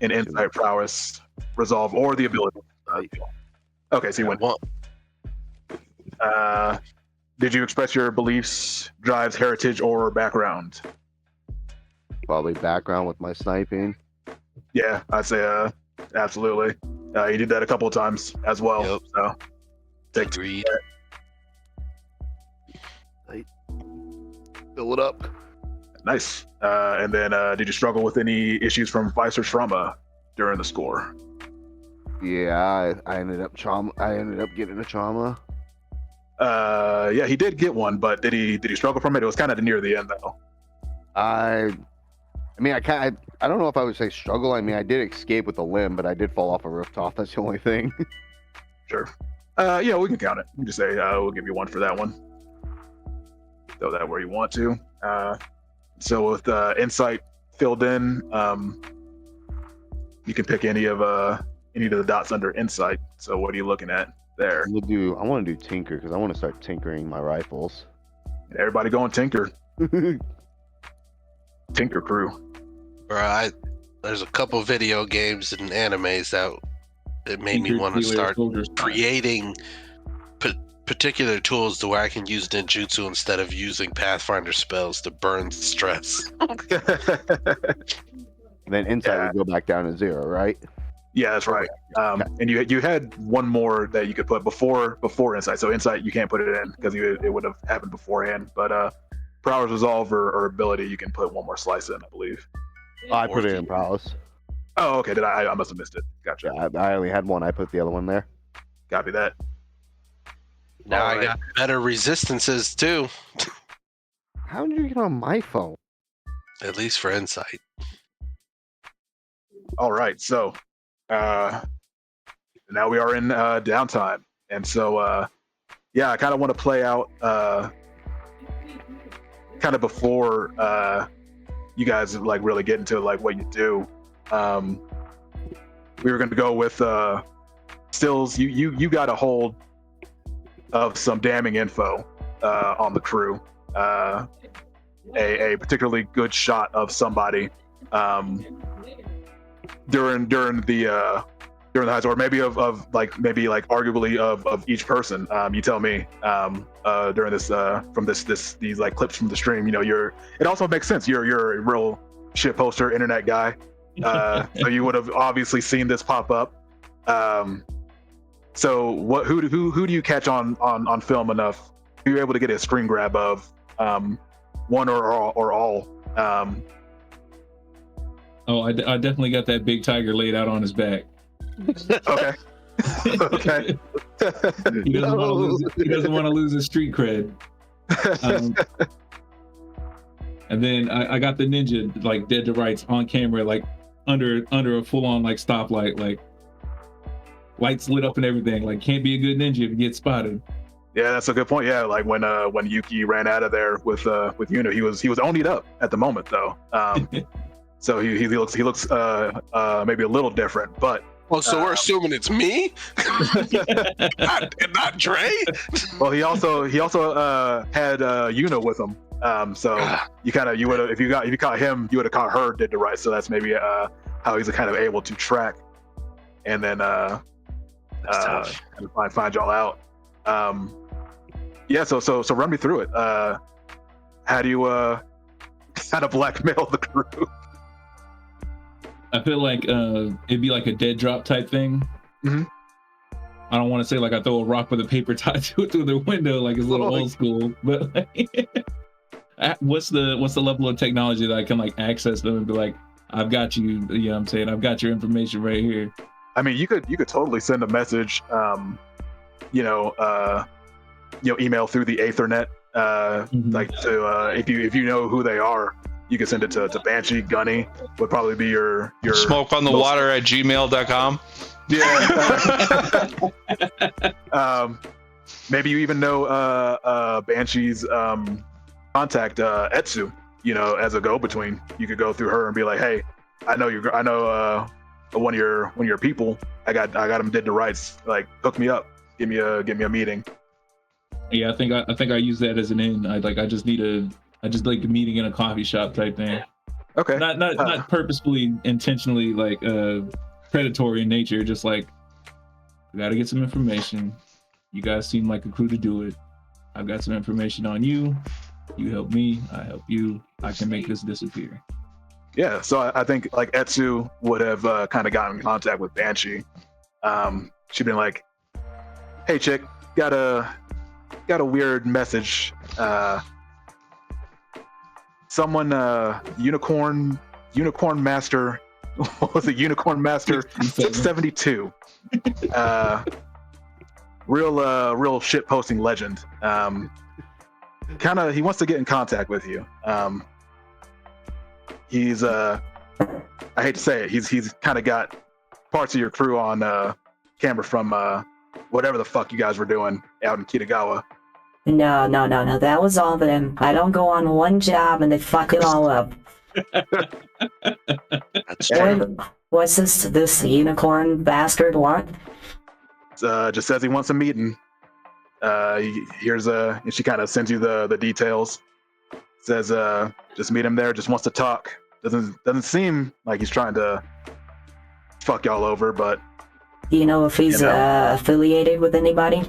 A: Insight Prowess Resolve or the ability. Okay, so you went. Did you express your beliefs, drives, heritage, or background?
E: Probably background with my sniping.
A: Yeah, I'd say absolutely. You did that a couple of times as well.
D: Yep.
A: So take 2.
D: Agreed.
E: Fill it up.
A: Nice. And then did you struggle with any issues from vice or trauma during the score?
E: Yeah, I ended up getting a trauma.
A: Yeah, he did get one, but did he struggle from it? It was kind of near the end though.
E: I don't know if I would say struggle. I mean, I did escape with a limb, but I did fall off a rooftop. That's the only thing.
A: Sure. Yeah, we can count it. We can just say we'll give you 1 for that one. Throw that where you want to. So with insight filled in, you can pick any of the dots under insight. So what are you looking at there?
E: I want to do Tinker because I want to start tinkering my rifles.
A: Everybody going Tinker. Tinker crew.
D: Bro, there's a couple video games and animes that it made me
B: Tinker,
D: want to
B: Keyway,
D: start
B: Soldier.
D: creating particular tools to where I can use ninjutsu instead of using Pathfinder spells to burn stress.
E: Then Insight would go back down to 0, right?
A: Yeah, that's right. And you had one more that you could put before insight. So insight you can't put it in because it would have happened beforehand. But prowess, resolve, or ability you can put one more slice in, I believe.
E: I put it in prowess.
A: Oh, okay. Did I must have missed it. Gotcha.
E: Yeah, I only had one. I put the other one there.
A: Copy that.
D: Now
A: All
D: I
A: right.
D: got better resistances too,
E: How did you get on my phone?
D: at least for insight.
A: All right. So now we are in downtime, and so yeah, I kind of want to play out kind of before you guys like really get into like what you do. We were going to go with Stills. You got a hold of some damning info on the crew. A particularly good shot of somebody during the heights, or maybe of arguably of each person. You tell me during this from these like clips from the stream. You know, it also makes sense. You're a real shit poster internet guy, so you would have obviously seen this pop up. So who do you catch on film enough? Who you're able to get a screen grab of one or all?
B: Oh, I definitely got that big tiger laid out on his back.
A: Okay. Okay.
B: He doesn't want to lose his street cred. And then I got the ninja like dead to rights on camera, like under a full on like stoplight, like lights lit up and everything. Like can't be a good ninja if you get spotted.
A: Yeah, that's a good point. Yeah, like when Yuki ran out of there with Yuno, he was onied up at the moment though. So he looks maybe a little different, but.
D: Oh, so we're assuming it's me, not Dre.
A: Well, he also had Yuno with him. So you would have if you caught him, you would have caught her dead to rights. So that's maybe how he's kind of able to track and then and find y'all out. Yeah. So run me through it. How do you how to blackmail the crew?
B: I feel like it'd be like a dead drop type thing.
A: Mm-hmm.
B: I don't want to say like I throw a rock with a paper tied to it through the window, like it's a little old school. But like, what's the level of technology that I can like access them and be like, I've got you. You know what I'm saying? I've got your information right here.
A: I mean, you could totally send a message, email through the Ethernet, like to if you know who they are. You can send it to Banshee. Gunny would probably be your
C: smoke on the water at gmail.com.
A: Yeah. Maybe you even know Banshee's contact Etsu, as a go-between. You could go through her and be like, hey, I know one of your people. I got him dead to rights. Like, hook me up. Give me a meeting.
B: Yeah, I think I use that as an in. I just like a meeting in a coffee shop type thing.
A: Okay.
B: Not purposefully, intentionally like predatory in nature. Just like I gotta get some information. You guys seem like a crew to do it. I've got some information on you. You help me. I help you. I can make this disappear.
A: Yeah. So I think like Etsu would have kind of gotten in contact with Banshee. She'd been like, "Hey, chick, got a weird message. Someone unicorn master, what was it? Unicorn master 672. Real shit posting legend. He wants to get in contact with you. He's I hate to say it, he's kind of got parts of your crew on camera from whatever the fuck you guys were doing out in Kitagawa.
H: No. That was all them. I don't go on one job and they fuck it all up.
D: That's true.
H: What's this unicorn bastard want?
A: Just says he wants a meeting. And she kind of sends you the details. Says just meet him there. Just wants to talk. Doesn't seem like he's trying to fuck y'all over, but
H: Do you know if he's affiliated with anybody?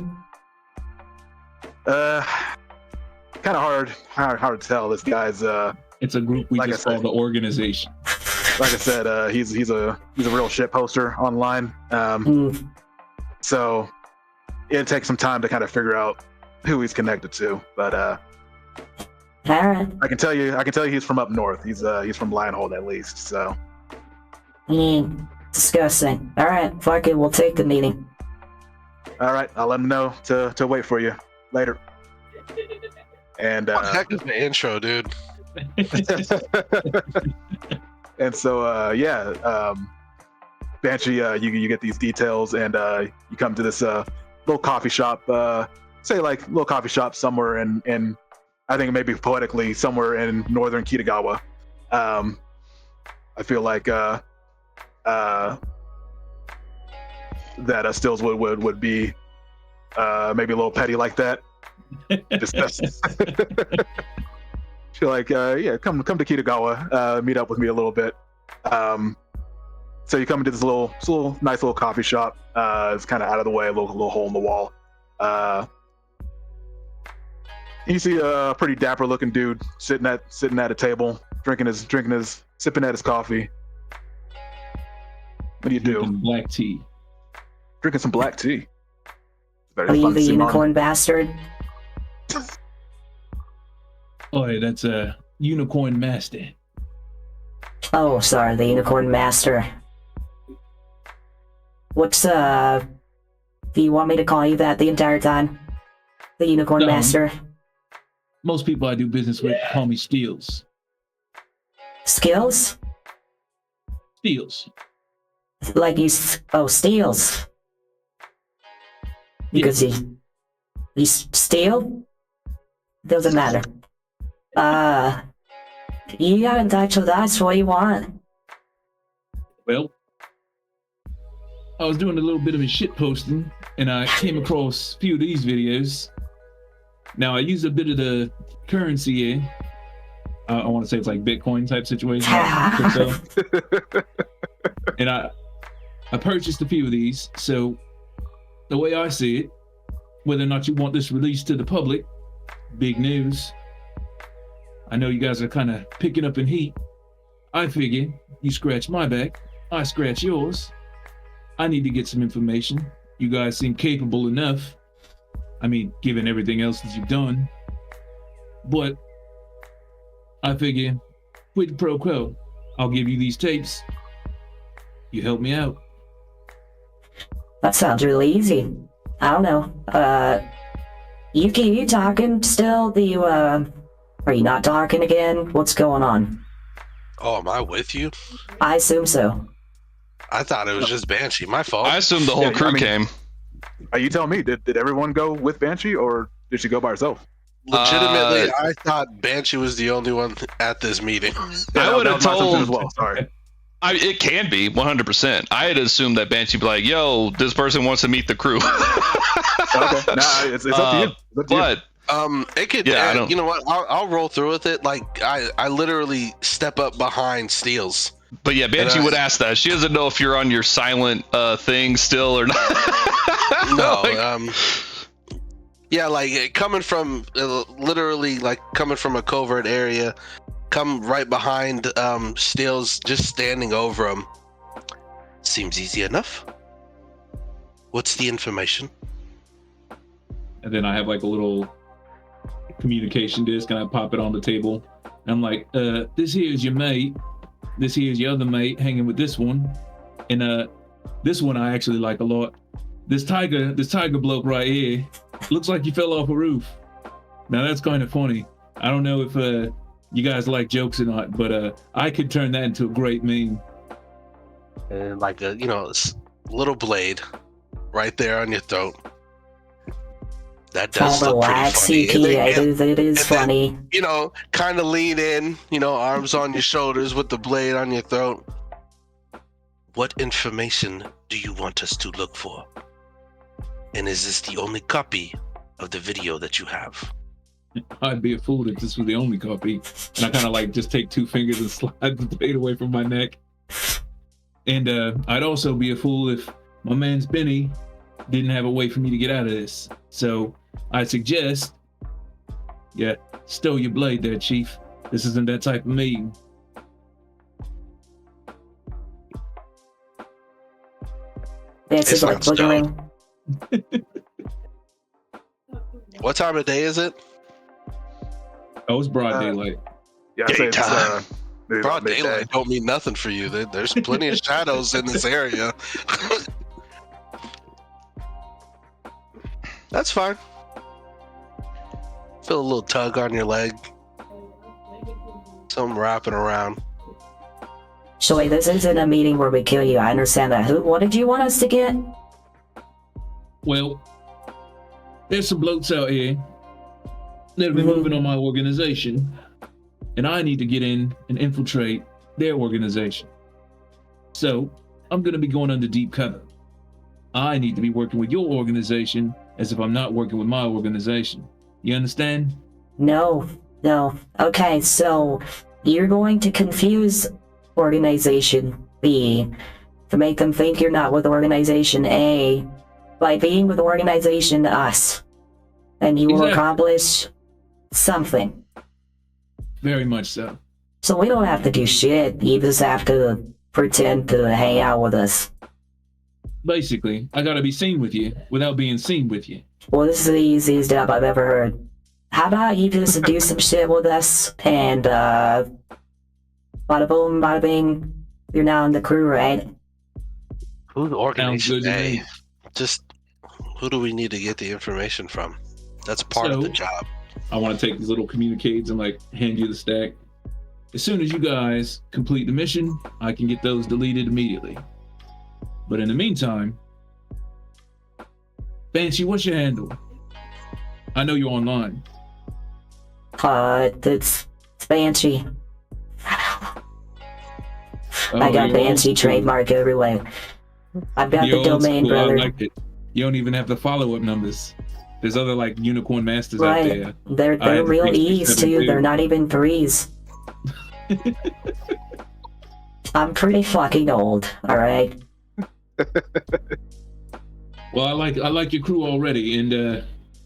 A: Kind of hard to tell. This guy's
B: It's a group we
A: like
B: just call the organization.
A: like I said, he's a real shit poster online. So it takes some time to kind of figure out who he's connected to. But
H: All right.
A: I can tell you he's from up north. He's from Lionhold at least. So
H: Disgusting. All right, fuck it. We'll take the meeting.
A: all right, I'll let him know to wait for you later. And
D: What the heck is the intro, dude?
A: and so Banshee, you get these details, and you come to this little coffee shop, say like little coffee shop somewhere in I think maybe poetically somewhere in northern Kitagawa. I feel like that Stills would be maybe a little petty like that. Just feel like come to Kitagawa, meet up with me a little bit. So you come into this little nice little coffee shop. It's kind of out of the way, a little hole in the wall. You see a pretty dapper looking dude sitting at a table, sipping at his coffee. What do you do?
B: Drinking black tea.
A: Drinking some black tea. Very
H: Are you
A: fun
H: the
A: to see,
H: unicorn bastard?
B: Oh, yeah, that's a unicorn master.
H: Oh, sorry, the unicorn master. What's do you want me to call you that the entire time? The unicorn
B: No.
H: master?
B: Most people I do business with call me Steels.
H: Skills?
B: Steels.
H: Like steals. Because you steal? Doesn't matter. You got in touch with us, what do you want?
B: Well, I was doing a little bit of a shit posting, and I came across a few of these videos. Now, I use a bit of the currency here. I want to say it's like Bitcoin type situation. Crypto. And I purchased a few of these. So the way I see it, whether or not you want this released to the public, big news. I know you guys are kind of picking up in heat. I figure you scratch my back, I scratch yours. I need to get some information. You guys seem capable enough. I mean, given everything else that you've done. But I figure, quid pro quo. I'll give you these tapes. You help me out.
H: That sounds really easy. I don't know. You talking still? Are you not talking again? What's going on?
D: Oh, am I with you?
H: I assume so.
D: I thought it was just Banshee. My fault.
C: I assumed the whole crew came.
A: Are you telling me did everyone go with Banshee, or did she go by herself?
D: Legitimately, I thought Banshee was the only one at this meeting.
C: I would have
A: that was my assumption
C: told.
A: as well. Sorry.
C: It can be 100%. I had assumed that Banshee would be like, "Yo, this person wants to meet the crew."
A: Okay, nah, it's up to you. It's up to you.
C: But
D: It could.
C: Yeah, I don't-
D: You know what? I'll roll through with it. Like I literally step up behind Steels.
C: But yeah, Banshee
D: And I-
C: would ask that. She doesn't know if you're on your silent thing still or not.
D: No.
C: Like,
D: Yeah, like coming from literally like coming from a covert area, come right behind Steels, just standing over him. Seems easy enough. What's the information?
B: And then I have like a little communication disc and I pop it on the table. And I'm like, this here is your mate. This here is your other mate hanging with this one. And this one I actually like a lot. This tiger bloke right here looks like he fell off a roof. Now that's kind of funny. I don't know if you guys like jokes or not, but I could turn that into a great meme.
D: And like a little blade right there on your throat. That does look pretty
H: Relax,
D: funny. And then-
H: it is
D: then,
H: funny.
D: Kind of lean in, arms on your shoulders with the blade on your throat. What information do you want us to look for? And is this the only copy of the video that you have?
B: I'd be a fool if this was the only copy. And I kind of like just take two fingers and slide the blade away from my neck. And I'd also be a fool if my man's Benny didn't have a way for me to get out of this. So I suggest, stow your blade there, Chief. This isn't that type of meeting.
H: Fancy's
D: It's
H: like
D: not stoned.
H: flickering.
D: What time of day is it?
B: Oh, it's broad daylight.
A: Yeah, I'd say it's
C: Daytime.
A: maybe
D: Broad
A: about midday.
D: daylight don't mean nothing for you. There's plenty of shadows in this area. That's fine. Feel a little tug on your leg. Something wrapping around.
H: So wait, this isn't a meeting where we kill you. I understand that. What did you want us to get?
B: Well, there's some blokes out here that'll be moving on my organization, and I need to get in and infiltrate their organization. So I'm going to be going under deep cover. I need to be working with your organization as if I'm not working with my organization. You understand?
H: No. Okay, so you're going to confuse Organization B to make them think you're not with Organization A by being with Organization Us. And you will
B: Exactly.
H: accomplish something.
B: Very much so.
H: So we don't have to do shit. You just have to pretend to hang out with us.
B: Basically, I gotta be seen with you without being seen with you.
H: Well, this is the easiest job I've ever heard. How about you just do some shit with us and, bada boom, bada bing, you're now in the crew, right?
D: Who's
B: Sounds
D: Organization
B: good to
D: A?
B: me.
D: Just who do we need to get the information from? That's part of the
B: So-
D: job.
B: I want to take these little communiques and like hand you the stack. As soon as you guys complete the mission, I can get those deleted immediately. But in the meantime, Banshee, what's your handle? I know you're online.
H: It's Banshee.
B: Oh,
H: I got
B: you're old
H: Banshee
B: school.
H: trademark everywhere. I've got
B: You're
H: the
B: old
H: domain,
B: school. I
H: brother.
B: like it. You don't even have the follow-up numbers. There's other like unicorn masters out
H: Right.
B: there.
H: They're
B: had
H: real
B: the
H: E's
B: 367
H: too. They're not even 3s. I'm pretty fucking old, alright?
B: Well, I like your crew already. And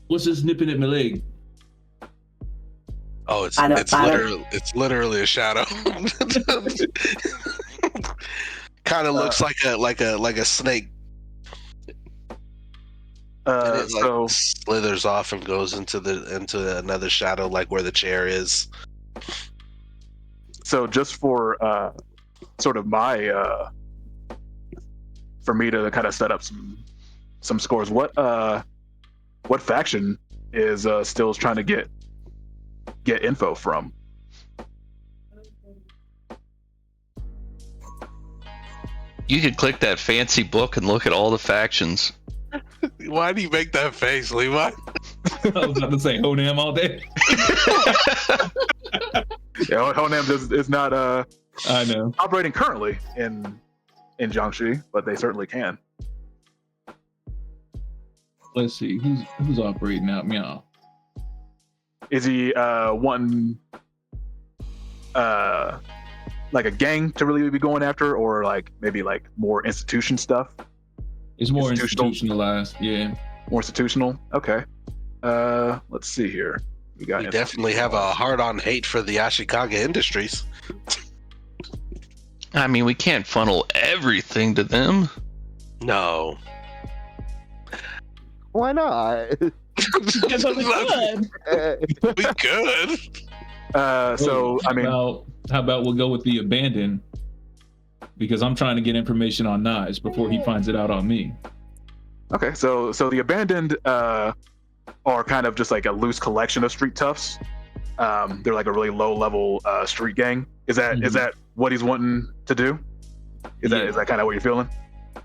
B: what's this nipping at my leg?
D: Oh, it's
H: I don't-
D: literally a shadow. Kind of looks like a snake. And it like
A: So
D: slithers off and goes into another shadow, like where the chair is.
A: so just for sort of my for me to kind of set up some scores, what faction is Stills trying to get info from?
C: You could click that fancy book and look at all the factions.
D: Why do you make that face, Levi?
B: I was about to say Honam all day.
A: Yeah, Honam is not
B: I know.
A: operating currently in Xiangxi, but they certainly can.
B: Let's see who's operating out. Meow.
A: Is he wanting like a gang to really be going after, or like maybe like more institution stuff?
B: It's more
A: Institutional.
B: institutionalized. Yeah.
A: More institutional? Okay. Let's see here. We got
D: We definitely have a hard-on hate for the Ashikaga Industries.
C: I mean, we can't funnel everything to them.
D: No.
E: Why not?
F: Because we could.
D: We could.
A: So I mean,
B: how about we'll go with the abandoned, because I'm trying to get information on Knives before he finds it out on me.
A: okay. So the abandoned are kind of just like a loose collection of street toughs. They're like a really low level street gang. Is that what he's wanting to do? Is that kind of what you're feeling?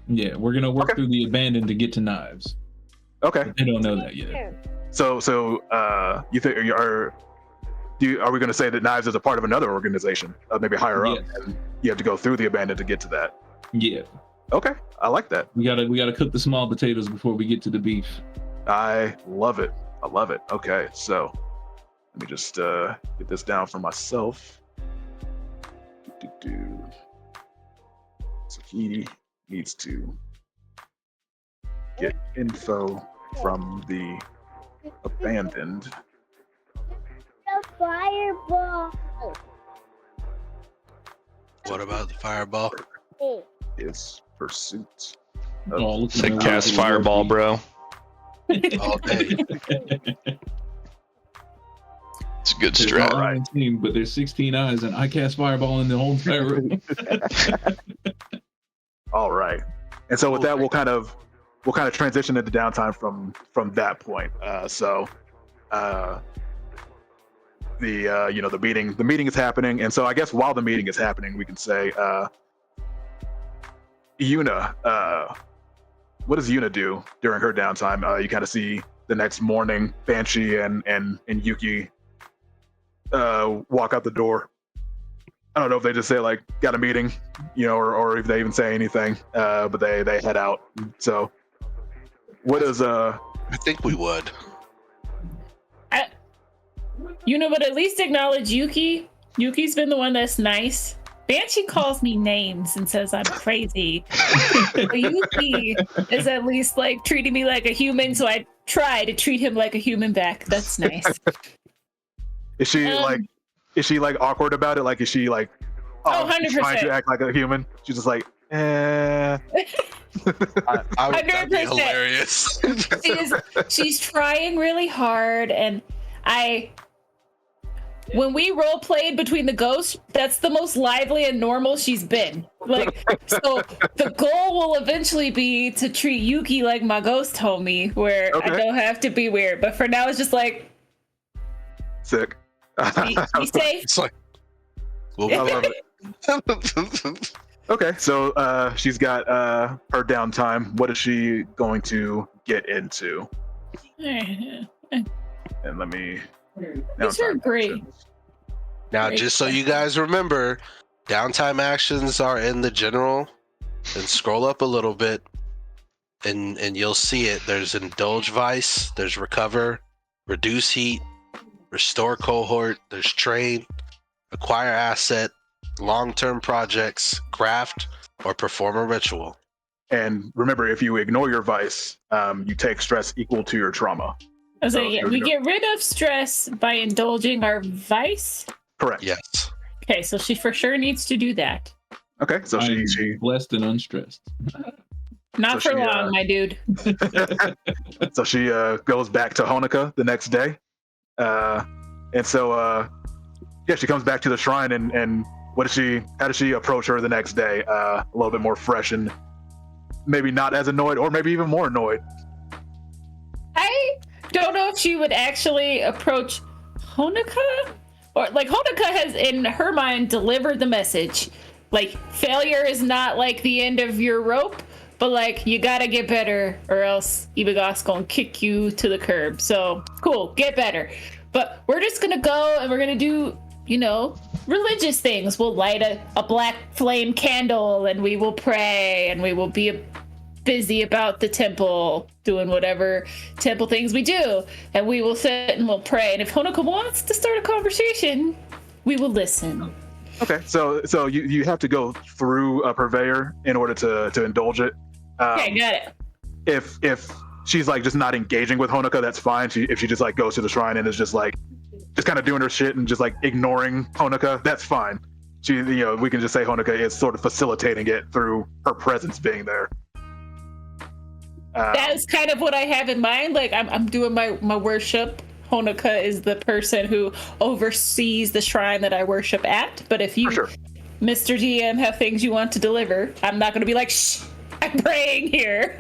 B: Yeah, we're gonna work
A: Okay.
B: through the abandoned to get to Knives.
A: Okay.
B: They don't know that yet.
A: So you think are we going to say that Knives is a part of another organization, maybe higher up,
B: Yes.
A: and you have to go through the abandoned to get to that?
B: Yeah,
A: Okay, I like that.
B: we gotta cook the small potatoes before we get to the beef.
A: I love it. Okay, so let me just get this down for myself. So he needs to get info from the abandoned.
I: The fireball.
D: What about the fireball?
A: His pursuit
B: Oh, look at
C: Say
B: that.
C: cast fireball, bro.
D: All day.
C: It's a good
B: There's
C: strat.
B: no iron team, but there's 16 eyes, and I cast fireball in the whole entire room.
A: All right. And so with that, we'll kind of transition into downtime from that point. The meeting is happening, and so I guess while the meeting is happening, we can say, Yuna, what does Yuna do during her downtime? You kind of see the next morning, Banshee and Yuki walk out the door. I don't know if they just say like got a meeting, or if they even say anything, but they head out. So what is
D: I think we would.
F: Yuna would at least acknowledge Yuki. Yuki's been the one that's nice. Banshee calls me names and says I'm crazy. But Yuki is at least like treating me like a human, so I try to treat him like a human back. That's nice.
A: is she like awkward about it? Like is she like
F: 100%.
A: trying to act like a human? She's just like, eh.
D: That'd be
F: 100%.
D: hilarious.
F: She's trying really hard, and when we role played between the ghosts, that's the most lively and normal she's been. Like, so the goal will eventually be to treat Yuki like my ghost homie, where I don't have to be weird. But for now, it's just like
A: sick.
F: Be safe.
D: It's like, well,
A: I love it. Okay, so she's got her downtime. What is she going to get into? And let me.
F: These are great.
D: Now, just so you guys remember, downtime actions are in the general. And scroll up a little bit, and you'll see it. There's indulge vice. There's recover, reduce heat, restore cohort. There's train, acquire asset, long-term projects, craft, or perform a ritual.
A: And remember, if you ignore your vice, you take stress equal to your trauma.
F: So we get rid of stress by indulging our vice.
A: Correct.
D: Yes.
F: Okay, so she for sure needs to do that.
A: Okay, so she
B: blessed and unstressed.
F: Not
A: so
F: for
A: she,
F: long, my dude.
A: So she goes back to Honoka the next day, and so she comes back to the shrine, and how does she approach her the next day? A little bit more fresh and maybe not as annoyed, or maybe even more annoyed.
F: I don't know if she would actually approach Honoka, or like Honoka has in her mind delivered the message. Like, failure is not like the end of your rope, but like you gotta get better or else Ibaga's gonna kick you to the curb. So cool, get better. But we're just gonna go and we're gonna do, religious things. We'll light a black flame candle and we will pray and we will be busy about the temple, doing whatever temple things we do. And we will sit and we'll pray. And if Honoka wants to start a conversation, we will listen.
A: Okay, so you have to go through a purveyor in order to indulge it.
F: Okay, got it.
A: If she's like just not engaging with Honoka, that's fine. If she just like goes to the shrine and is just kind of doing her shit and just like ignoring Honoka, that's fine. We can just say Honoka is sort of facilitating it through her presence being there.
F: That is kind of what I have in mind. Like I'm doing my worship. Honoka is the person who oversees the shrine that I worship at. But if you, Mr. DM, have things you want to deliver, I'm not going to be like, shh, I'm praying here.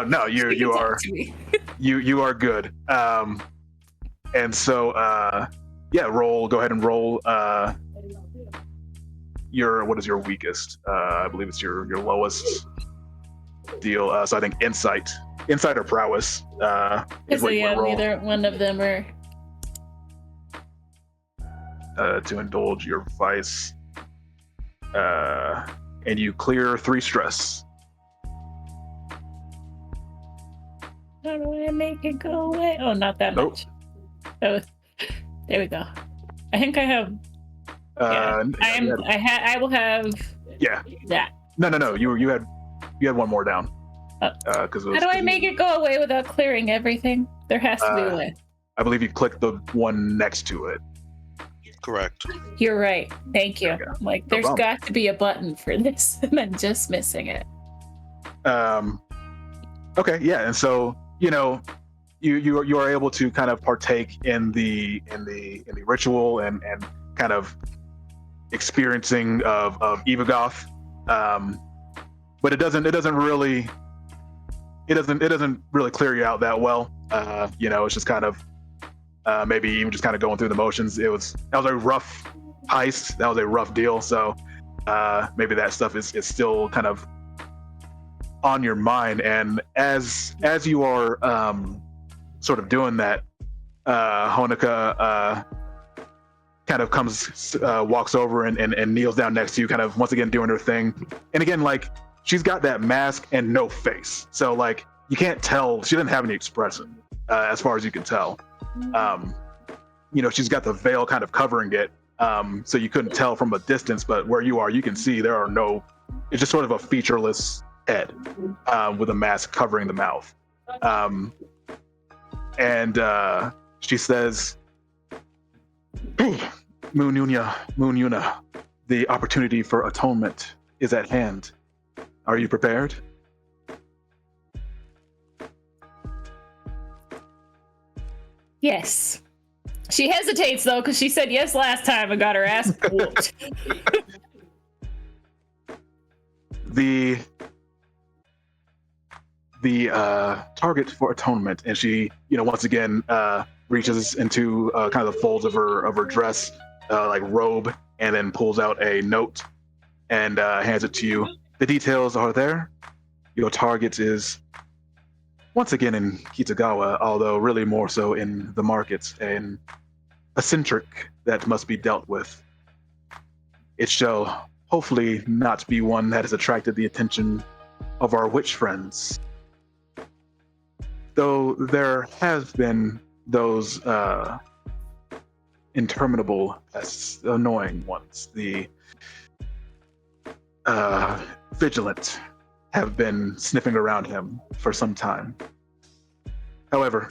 A: No, you are you are good. And so go ahead and roll what is your weakest? I believe it's your lowest deal. So I think insight or prowess is what you want to roll.
F: Neither one of them are
A: to indulge your vice, and you clear 3 stress.
F: How do I make it go away? Oh, not that much. Oh, there we go. I think I have. I will have.
A: Yeah.
F: That.
A: No. You had one more down.
F: How do I make it go away without clearing everything? There has to be a way.
A: I believe you click the one next to it.
D: Correct.
F: You're right. Thank you. There's got to be a button for this, and I'm just missing it.
A: Okay, yeah, and so you are able to kind of partake in the ritual and kind of experiencing of Evagoth, but it doesn't really clear you out that well. It's just kind of maybe even just kind of going through the motions. That was a rough heist. That was a rough deal. So maybe that stuff is still kind of on your mind. And as you are sort of doing that, Honika kind of walks over and kneels down next to you, kind of once again doing her thing. And again, like, she's got that mask and no face, so like you can't tell. She doesn't have any expression as far as you can tell. She's got the veil kind of covering it, so you couldn't tell from a distance. But where you are, you can see there are no. It's just sort of a featureless head with a mask covering the mouth. And she says, Moon Yuna, the opportunity for atonement is at hand. Are you prepared?
F: Yes. She hesitates though, because she said yes last time and got her ass whooped.
A: The target for atonement, and she, once again reaches into kind of the folds of her dress, like robe, and then pulls out a note and hands it to you. The details are there. Your target is once again in Kitagawa, although really more so in the markets, an eccentric that must be dealt with. It shall hopefully not be one that has attracted the attention of our witch friends. Though there have been those interminable pests, annoying ones, the vigilant, have been sniffing around him for some time. However,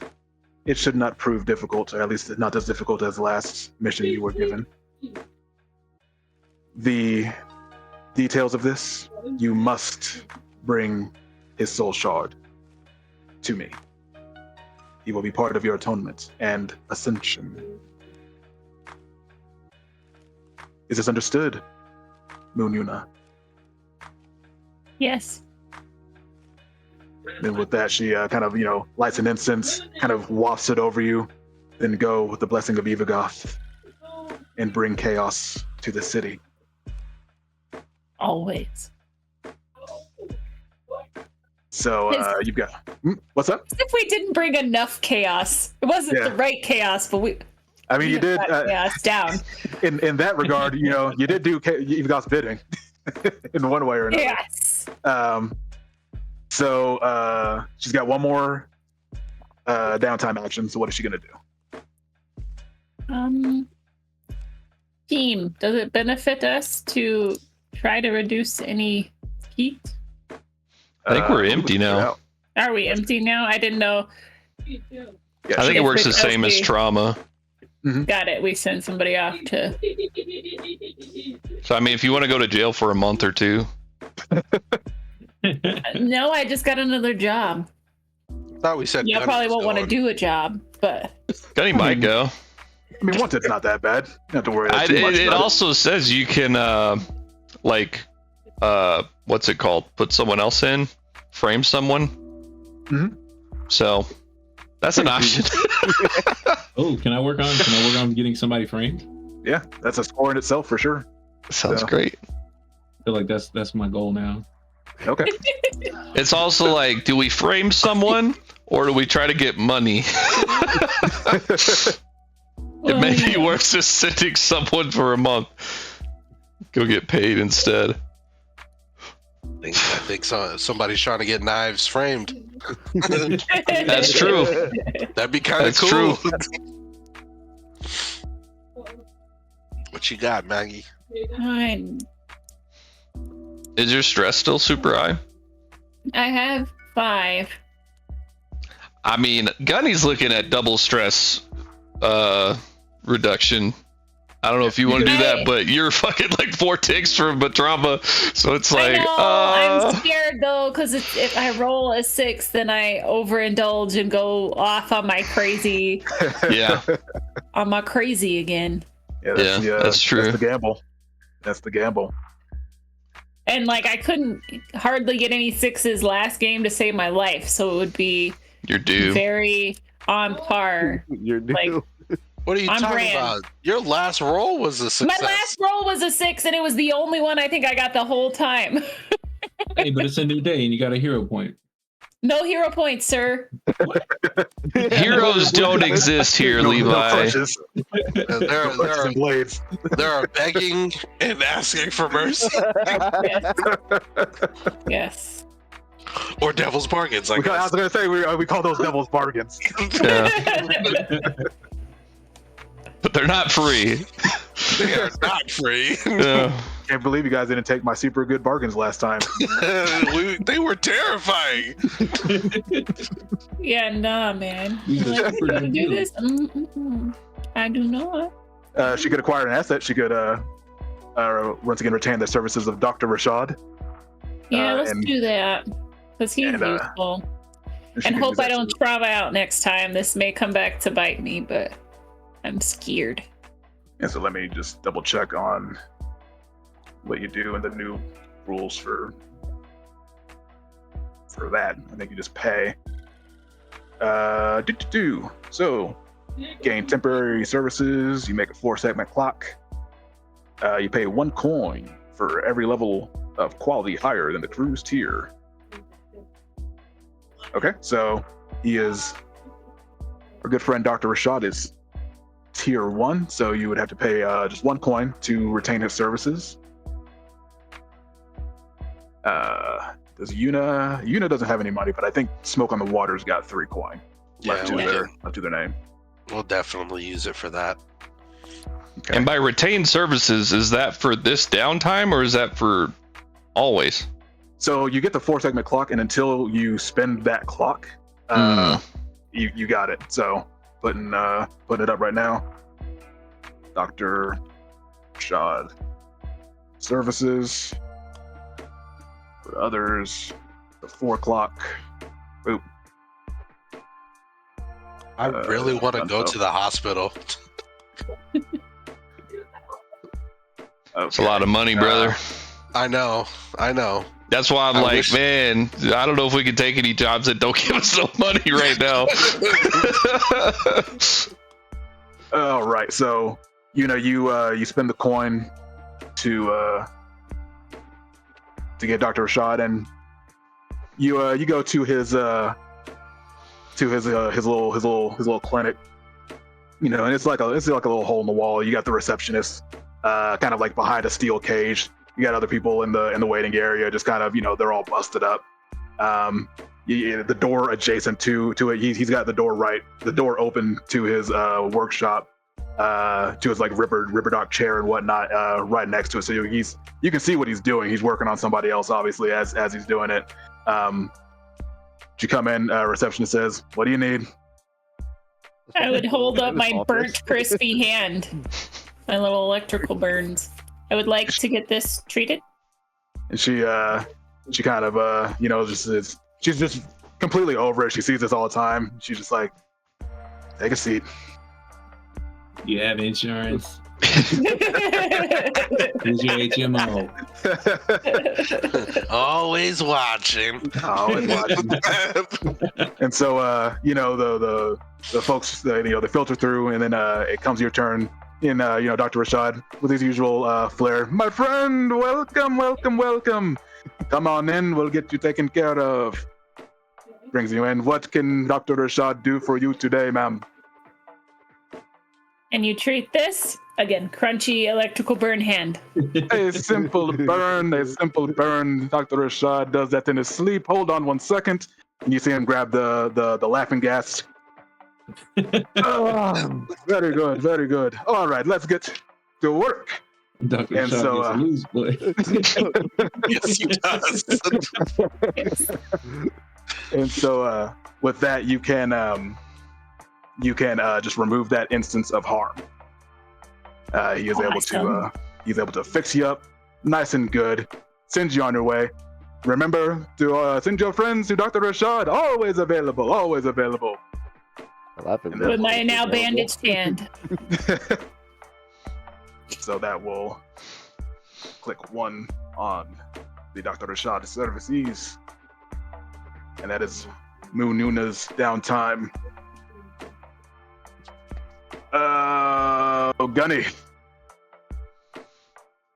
A: it should not prove difficult, or at least not as difficult as the last mission you were given. The details of this, you must bring his soul shard to me. He will be part of your atonement and ascension. Is this understood, Moon Yuna?
F: Yes.
A: And with that, she kind of, lights an incense, kind of wafts it over you, then go with the blessing of Evagoth and bring chaos to the city.
F: Always.
A: So you've got... what's up?
F: As if we didn't bring enough chaos. It wasn't the right chaos, but we...
A: I mean, you did...
F: chaos down.
A: In that regard, you did do Evagoth's bidding in one way or another.
F: Yes.
A: So she's got one more downtime action. So what is she gonna do?
F: Team, does it benefit us to try to reduce any heat?
C: I think we're empty now.
F: Are we empty now? I didn't know.
C: I think it works the same as trauma.
A: Mm-hmm.
F: Got it. We send somebody off to.
C: So I mean, if you want to go to jail for a month or two.
F: No, I just got another job.
D: Thought we said.
F: Yeah, I probably won't want to do a job, but.
C: Gunny might go.
A: I mean, once it's not that bad. You don't have to worry too much
C: it
A: about
C: also says you can, what's it called? Put someone else in, frame someone.
A: Mm-hmm.
C: So that's an option.
B: Oh, can I work on getting somebody framed?
A: Yeah, that's a score in itself for sure.
C: Sounds great.
B: I feel like that's my goal now.
A: Okay.
C: It's also like, do we frame someone or do we try to get money? It may be worth just sending someone for a month. Go get paid instead.
D: I think somebody's trying to get knives framed.
C: That's true.
D: That'd be kind of
C: That's
D: cool.
C: true.
D: What you got, Maggie?
C: Is your stress still super high?
F: I have 5.
C: I mean, Gunny's looking at double stress reduction I don't know if you want to do that,
F: I-
C: but you're fucking like 4 ticks from Batramba, so it's
F: I
C: like,
F: know, I'm scared though, because if I roll a 6, then I overindulge and go off on my crazy,
C: yeah,
F: again.
C: that's true.
A: That's the gamble. That's the gamble.
F: And like I couldn't hardly get any 6s last game to save my life, so it would be
C: You're due.
F: very on par.
E: You're due.
F: Like,
D: What are you
F: I'm
D: talking
F: brand.
D: about? Your last roll was a success.
F: My last roll was a 6, and it was the only one I think I got the whole time.
B: Hey, but it's a new day and you got a hero point.
F: No hero points, sir.
C: Heroes don't exist here,
A: No
C: Levi.
A: crutches.
D: There
A: and blades.
D: are begging and asking for mercy,
F: Yes.
D: or devil's bargains. I
A: I
D: guess.
A: was gonna say we call those devil's bargains.
C: Yeah. But they're not free.
D: They are not free.
C: Yeah.
A: Can't believe you guys didn't take my super good bargains last time.
D: They were terrifying.
F: Yeah, nah, man.
B: These are
F: Like,
B: super
F: to
B: good
F: do
B: deals.
F: this? I do not.
A: She could acquire an asset. She could once again retain the services of Dr. Rashad.
F: Yeah, let's
A: and-
F: do that. Because he's
A: and,
F: useful.
A: She
F: And
A: could
F: hope
A: use
F: I
A: that
F: don't
A: to-
F: trauma out next time. This may come back to bite me, but I'm scared.
A: And so let me just double check on what you do and the new rules for that. I think you just pay. So gain temporary services. You make a 4-segment clock. You pay 1 coin for every level of quality higher than the cruise tier. Okay, so he is our good friend Dr. Rashad is tier 1, so you would have to pay just 1 coin to retain his services. Does Yuna doesn't have any money, but I think Smoke on the Water's got 3 coin left to their name.
D: We'll definitely use it for that.
A: Okay.
C: And by retained services, is that for this downtime or is that for always?
A: So you get the 4-segment clock, and until you spend that clock, you got it. So putting it up right now. Dr. Rashad services for others. The 4 o'clock. Boop.
D: I really want to go to the hospital.
C: It's a lot of money, brother.
D: I know.
C: That's why I'm
D: I
C: like,
D: wish-
C: man, I don't know if we can take any jobs that don't give us no money right now.
A: All right, so you spend the coin to get Dr. Rashad, and you go to his little clinic, and it's like a little hole in the wall. You got the receptionist, kind of like behind a steel cage. You got other people in the waiting area, just kind of they're all busted up. The door adjacent to it, he's got the door open to his workshop, to his like ripper dock chair and whatnot, right next to it. So you can see what he's doing. He's working on somebody else, obviously, as he's doing it. You come in, receptionist says, "What do you need?"
F: I would hold up my burnt, crispy hand. My little electrical burns. I would like to get this treated.
A: And she kind of she's just completely over it. She sees this all the time. She's just like, "Take a seat."
B: You have insurance. Who's your HMO?
D: Always watching.
A: Always watching. And so the folks they filter through, and then it comes your turn. And Dr. Rashad with his usual flair, "My friend, welcome. Come on in, we'll get you taken care of." Brings you in. "What can Dr. Rashad do for you today, ma'am?"
F: And you treat this again, crunchy electrical burn hand.
A: A simple burn. Dr. Rashad does that in his sleep. Hold on 1 second. And you see him grab the laughing gas. Very good. All right, let's get to work.
B: Dr.
A: And
B: Shaw
A: so,
B: gets a loose boy.
D: Yes, he does.
A: And so with that, you can just remove that instance of harm. He is able to he's able to fix you up nice and good, send you on your way. Remember to send your friends to Dr. Rashad. Always available. Always available.
F: With my now bandaged hand.
A: So that will click 1 on the Dr. Rashad services. And that is Moon Nuna's downtime. Gunny.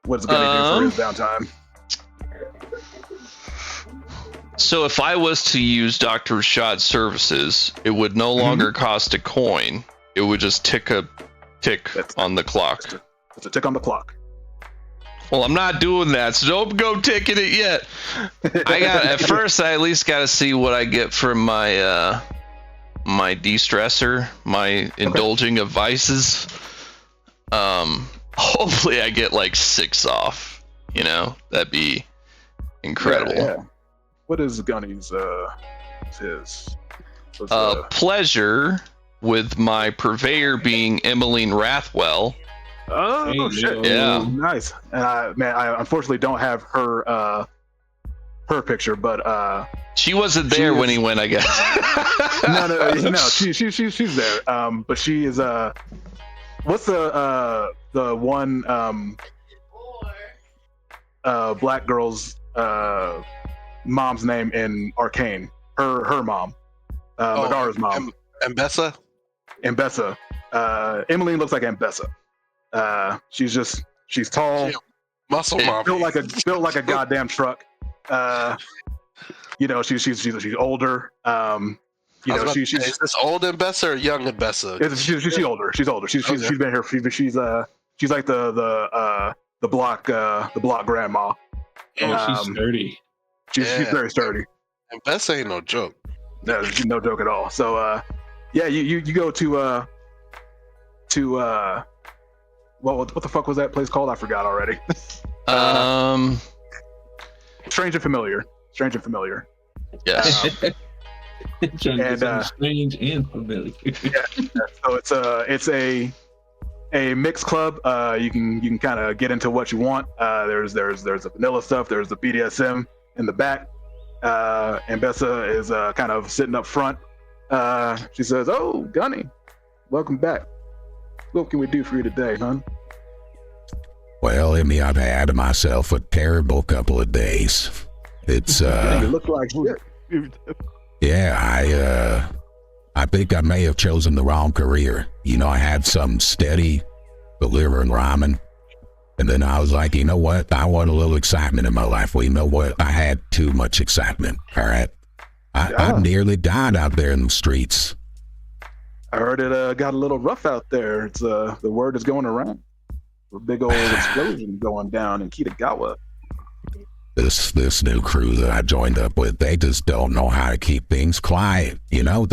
A: What does Gunny do for his downtime?
C: So if I was to use Dr. Rashad's services, it would no longer cost a coin. It would just tick on the clock.
A: It's a tick on the clock.
C: Well, I'm not doing that, so don't go ticking it yet. At first I at least got to see what I get from my my de-stressor, my indulging of vices. Hopefully I get like 6 off. You know, that'd be incredible.
A: Yeah. What is Gunny's his?
C: Pleasure, with my purveyor being Emmeline Rathwell.
A: Oh shit!
C: Yeah,
A: nice. And I unfortunately don't have her picture, but
C: she wasn't there when he went, I guess.
A: no. She's there. But she is what's the one black girl's mom's name in Arcane? Her mom, Madara's mom.
D: Ambessa.
A: Emmeline looks like Ambessa. She's tall,
D: muscle mom,
A: built like a goddamn truck. You know, she's older. You know, she's
D: is this old Ambessa or young Ambessa?
A: She's older. She's older. She's been here. She's like the block grandma.
B: Oh, she's sturdy.
A: She's very sturdy.
D: Ambessa ain't no joke.
A: No, she's no joke at all. So yeah, you go to what the fuck was that place called? I forgot already. Strange and Familiar.
C: Yes.
B: And strange and familiar.
A: So it's a mixed club. You can kind of get into what you want. There's the vanilla stuff. There's the BDSM in the back. Ambessa is kind of sitting up front. She says, "Oh, Gunny, welcome back. What can we do for you today, hon?"
G: Well, Emmy, I've had myself a terrible couple of days. It's
A: you look like shit.
G: Yeah, I think I may have chosen the wrong career. You know, I had some steady delivering ramen, and then I was like, you know what? I want a little excitement in my life. Well, you know what? I had too much excitement. All right, I nearly died out there in the streets.
A: I heard it got a little rough out there. It's the word is going around. A big old explosion going down in Kitagawa.
G: This new crew that I joined up with, they just don't know how to keep things quiet. You know,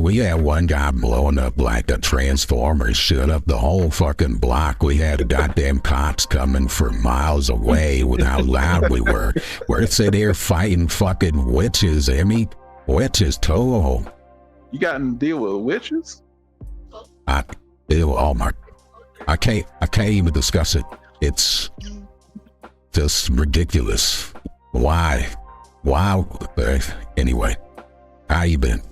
G: we had one guy blowing up like a transformer, shut up the whole fucking block. We had goddamn cops coming from miles away with how loud we were. We're sitting here fighting fucking witches, Emmy. Witches, too.
A: You got to deal with witches?
G: I can't even discuss it. It's just ridiculous. Why? Anyway, how you been?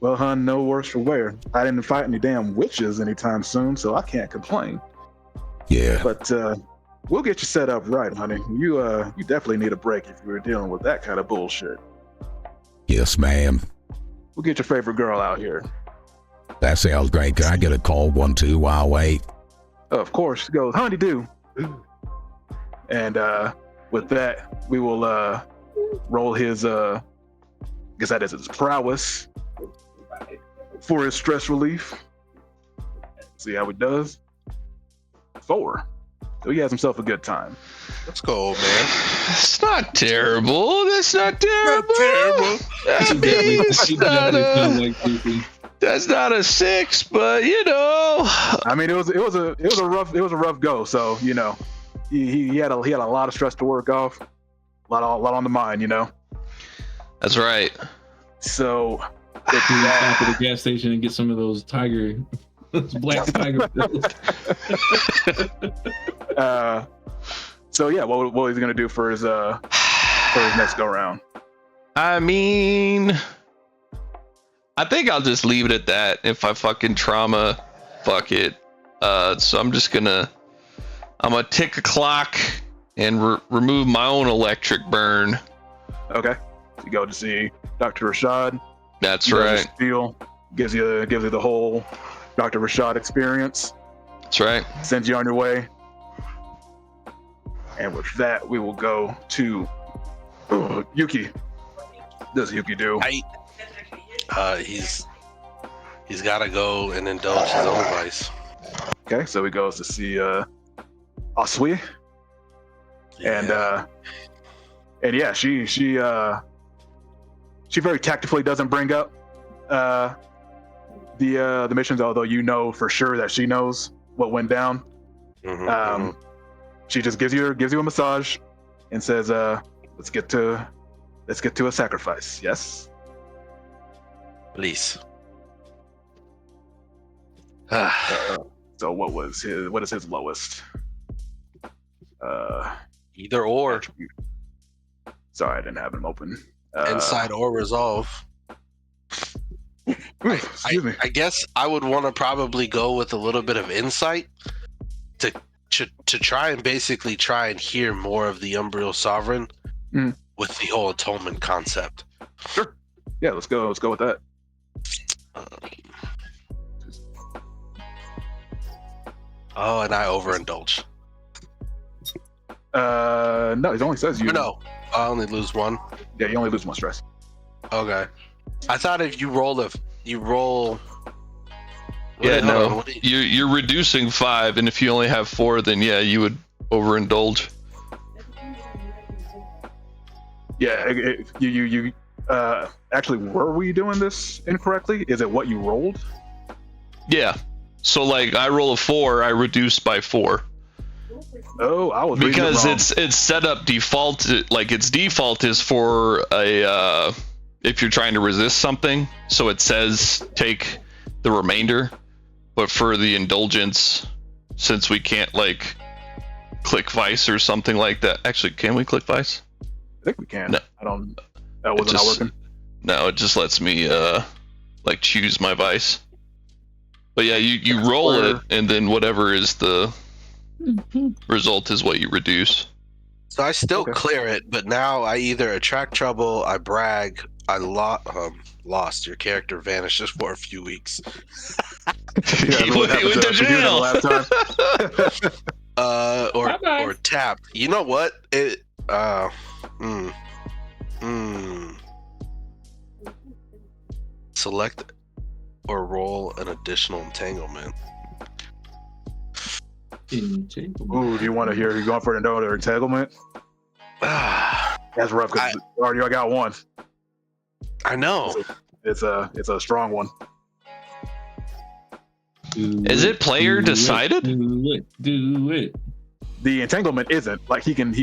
A: Well, hun, no worse for wear. I didn't fight any damn witches anytime soon, so I can't complain.
G: Yeah.
A: But we'll get you set up right, honey. You definitely need a break if you were dealing with that kind of bullshit.
G: Yes, ma'am.
A: We'll get your favorite girl out here.
G: That sounds great. Can I get a cold one too while I wait?
A: Of course. She goes, honey do. And with that, we will roll his I guess that is his prowess for his stress relief. See how he does. 4. So he has himself a good time.
D: Let's go, old man.
C: It's not terrible. That's not terrible. That's not a 6, but you know.
A: I mean, it was a rough go. So you know, he had a lot of stress to work off, a lot on the mind. You know.
C: That's right.
A: So
B: stop at the gas station and get some of those tiger Those black tiger pills.
A: So yeah, what he's gonna do for his next go round?
C: I mean, I think I'll just leave it at that. If I fucking trauma, fuck it. So I'm gonna tick a clock and remove my own electric burn.
A: Okay. So you go to see Dr. Rashad.
C: That's
A: He does
C: right.
A: his spiel, gives you the whole Dr. Rashad experience.
C: That's right.
A: Sends you on your way. And with that, we will go to Yuki. What does Yuki do?
D: He's got to go and indulge his own vice.
A: Okay, so he goes to see Asui.
D: Yeah.
A: And yeah, she very tactfully doesn't bring up the missions, although you know for sure that she knows what went down. She just gives you a massage and says, let's get to a sacrifice. Yes.
D: Please.
A: So what is his lowest?
D: Either or.
A: Attribute? Sorry, I didn't have him open.
D: Insight or resolve.
A: Excuse me.
D: I guess I would want to probably go with a little bit of insight to try and hear more of the Umbriel Sovereign with the whole atonement concept.
A: Sure. Yeah, let's go with that.
D: Oh, and I overindulge.
A: No, it only says you.
D: No, I only lose one.
A: Yeah, you only lose one stress.
D: Okay. I thought if you roll.
C: Yeah,
D: Hold
C: no.
D: on,
C: You're reducing 5, and if you only have 4, then yeah, you would overindulge.
A: Yeah, you actually, were we doing this incorrectly? Is it what you rolled?
C: Yeah. So like, I roll a 4, I reduce by 4.
A: Oh, I was reading
C: Because
A: it wrong.
C: it's set up default, like its default is for a if you're trying to resist something, so it says take the remainder. But for the indulgence, since we can't like click Vice or something like that, actually, can we click Vice?
A: I think we can.
C: No.
A: I don't. That wasn't not working.
C: No, it just lets me like choose my Vice. But yeah, you roll it, and then whatever is the result is what you reduce.
D: So I still clear it, but now I either attract trouble, I brag, I lost. Your character vanishes for a few weeks.
A: Yeah,
C: He
A: what
C: went
A: happened
C: to
A: to
C: jail.
A: last time.
F: Bye-bye.
D: Or tap. You know what? Select or roll an additional entanglement.
A: Ooh, do you want to hear? You going for another entanglement? That's rough because already I got one.
D: I know.
A: It's a strong one.
C: Is it player decided?
B: Do it.
A: The entanglement isn't like he can.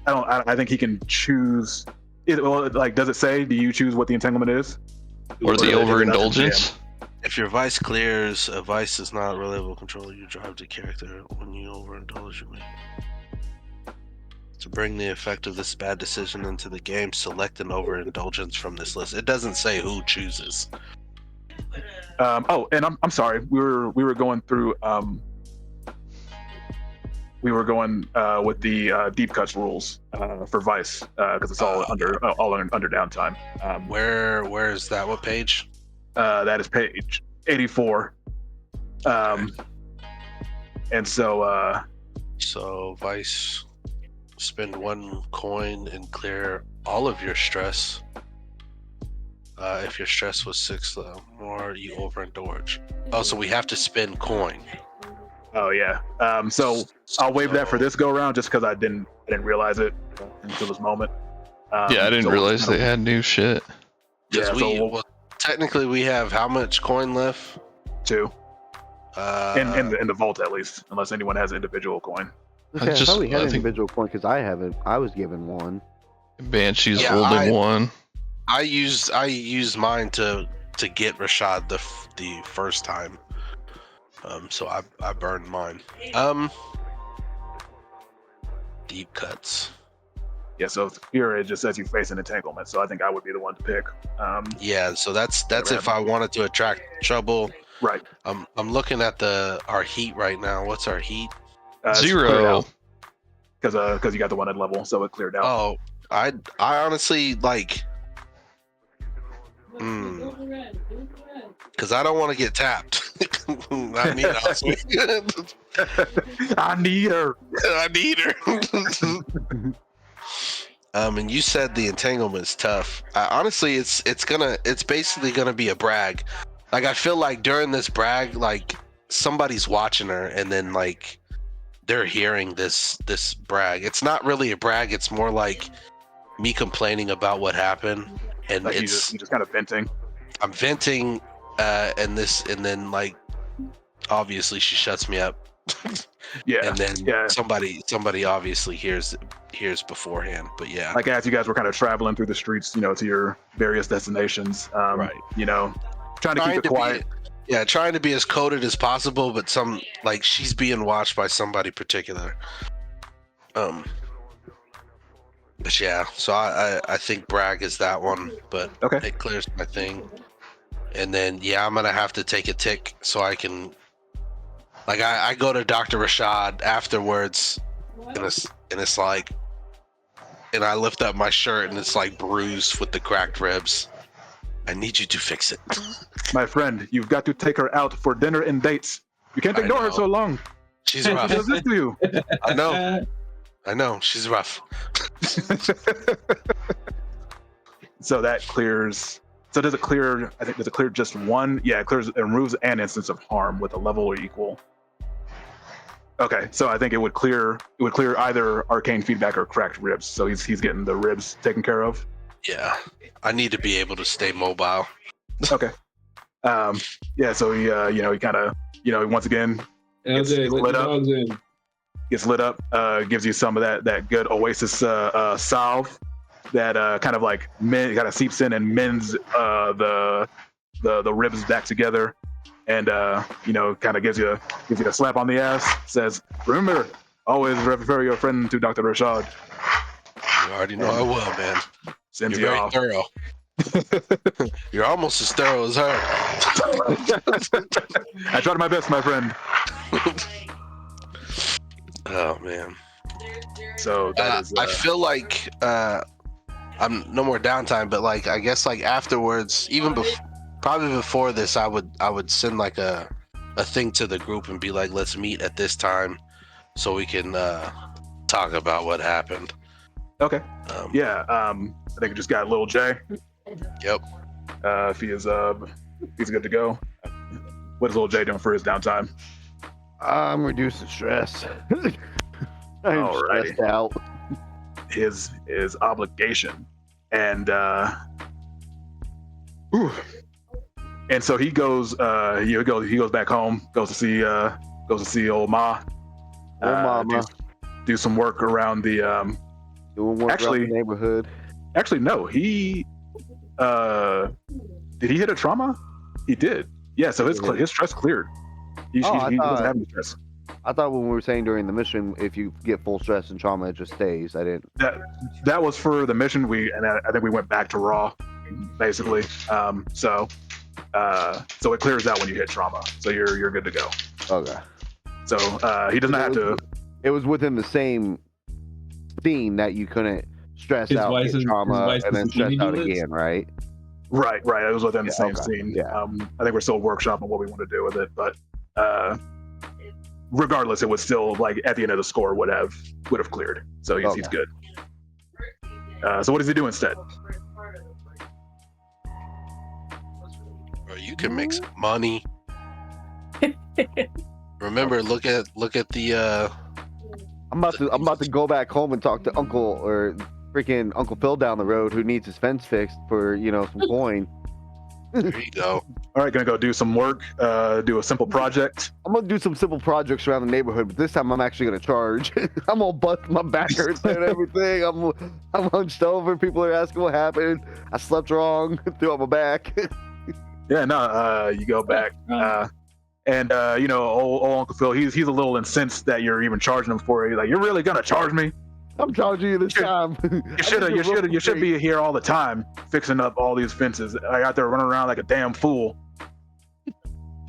A: I think he can choose. Well, like, does it say? Do you choose what the entanglement is?
C: Or the overindulgence?
D: If your vice clears, a vice is not really able to control you drive the character when you overindulge you. To bring the effect of this bad decision into the game, select an overindulgence from this list. It doesn't say who chooses.
A: Oh, and I'm sorry. We were going through. We were going with the deep cuts rules for Vice because it's all under downtime.
D: Where is that? What page?
A: That is page 84. And so.
D: So Vice, spend 1 coin and clear all of your stress. If your stress was 6 more, you overindulge. Oh, so we have to spend coin.
A: Oh yeah. So I'll waive that for this go around just because I didn't realize it until this moment.
C: Yeah, I didn't realize they had new shit.
A: Yeah,
D: Well, technically we have how much coin left?
A: 2. In the vault at least, unless anyone has individual coin.
E: Okay, I thought we had
C: I think
E: individual coin because I haven't. I was given one.
C: Banshee's holding one.
D: I used mine to get Rashad the first time. So I burned mine. Deep cuts.
A: Yeah, so here it just says you face an entanglement, so I think I would be the one to pick.
D: Yeah, so that's
A: Whatever
D: if I wanted to attract trouble.
A: Right.
D: I'm looking at our heat right now. What's our heat?
A: It's cleared
C: 0.
A: out because you got the one at level, so it cleared out.
D: Oh, I honestly like. Because I don't want to get tapped. I mean,
A: I need her.
D: I need her. And you said the entanglement's tough. Honestly, it's basically gonna be a brag. Like I feel like during this brag, like somebody's watching her, and then like they're hearing this brag. It's not really a brag. It's more like me complaining about what happened, and
A: Like
D: it's
A: you just kind of venting.
D: I'm venting, and then like obviously she shuts me up.
A: Yeah.
D: And then
A: yeah.
D: somebody obviously hears beforehand. But yeah,
A: Like as you guys were kind of traveling through the streets, to your various destinations,
D: right.
A: Trying to keep it quiet.
D: Trying to be as coded as possible, but she's being watched by somebody particular. But yeah, so I think brag is that one, but
A: Okay.
D: it clears my thing. And then I'm gonna have to take a tick so I can. Like I go to Dr. Rashad afterwards, and it's like, and I lift up my shirt and it's like bruised with the cracked ribs. I need you to fix it.
A: My friend, you've got to take her out for dinner and dates. You can't ignore her so long.
D: She's rough.
A: She does this to you.
D: I know. She's rough.
A: So that clears. So does it clear? I think does it clear just one? Yeah, it clears. It removes an instance of harm with a level or equal. Okay, so I think it would clear. It would clear either arcane feedback or cracked ribs. So he's getting the ribs taken care of.
D: Yeah, I need to be able to stay mobile.
A: Okay. Yeah. So he he kind of once again gets lit up. Gets lit up. Gives you some of that good Oasis salve that kind of like kind of seeps in and mends the ribs back together. And kind of gives you a slap on the ass. Says, "Remember, always refer your friend to Dr. Rashad."
D: You already know I will, man.
A: Sends
D: You're
A: you
D: very
A: off.
D: thorough. You're almost as thorough as her.
A: I tried my best, my friend.
D: Oh man.
A: So that is.
D: I feel like I'm no more downtime, but like I guess like afterwards, even probably before this, I would send like a thing to the group and be like, let's meet at this time so we can talk about what happened.
A: Okay. I think we just got little Jay.
D: Yep.
A: If he's good to go. What is little Jay doing for his downtime?
E: I'm reducing stress. I'm stressed out.
A: His obligation, and so he goes. He goes back home. Goes to see old Ma.
E: Old Mama.
A: Do some work around the.
E: Doing work around the neighborhood.
A: Actually, no. He did he hit a trauma? He did. Yeah. So his stress cleared. He doesn't have any stress.
E: I thought when we were saying during the mission, if you get full stress and trauma, it just stays. I didn't.
A: That was for the mission. I think we went back to raw, basically. So it clears out when you hit trauma. So you're good to go.
E: Okay.
A: So he doesn't have to.
E: It was within the same scene that you couldn't stress out, get trauma, and then stress out again, right?
A: Right. It was within the same scene.
E: Yeah.
A: I think we're still workshopping what we want to do with it, but regardless, it was still like at the end of the score would have cleared. So he's good. So what does he do instead?
D: You can make some money. Remember, look at the.
E: I'm about to go back home and talk to Uncle or freaking Uncle Phil down the road who needs his fence fixed for some coin.
D: There you go.
A: All right, gonna go do some work. Do a simple project.
E: I'm gonna do some simple projects around the neighborhood, but this time I'm actually gonna charge. I'm all bust, my back hurts and everything. I'm hunched over. People are asking what happened. I slept wrong. Threw out my back.
A: Yeah, no. You go back, And old Uncle Phil, he's a little incensed that you're even charging him for it. He's like, you're really gonna charge me?
E: I'm charging you this time.
A: You should be here all the time, fixing up all these fences. I got there running around like a damn fool.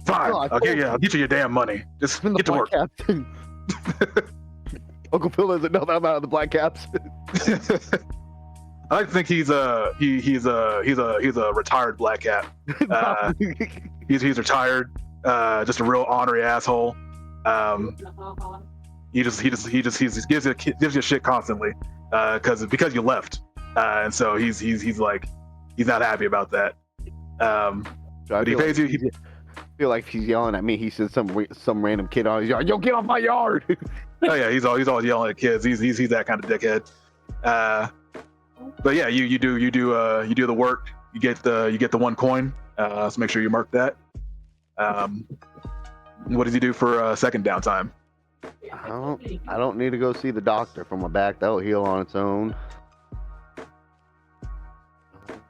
A: Fine,
E: No,
A: I'll get you your damn money. Just
E: I'm the
A: get to
E: Black
A: work.
E: Caps. Uncle Phil doesn't know that I'm out of the Black Caps.
A: I like to think he's a retired black cap. He's retired. Just a real ornery asshole. He gives you shit constantly because you left, and so he's not happy about that. But he pays you.
E: I feel like if he's yelling at me, he says some random kid on his yard. Yo, get off my yard!
A: Oh yeah, he's always yelling at kids. He's that kind of dickhead. But yeah, you do the work. You get the 1 coin. So make sure you mark that. What does he do for second downtime?
E: I don't need to go see the doctor for my back. That'll heal on its own.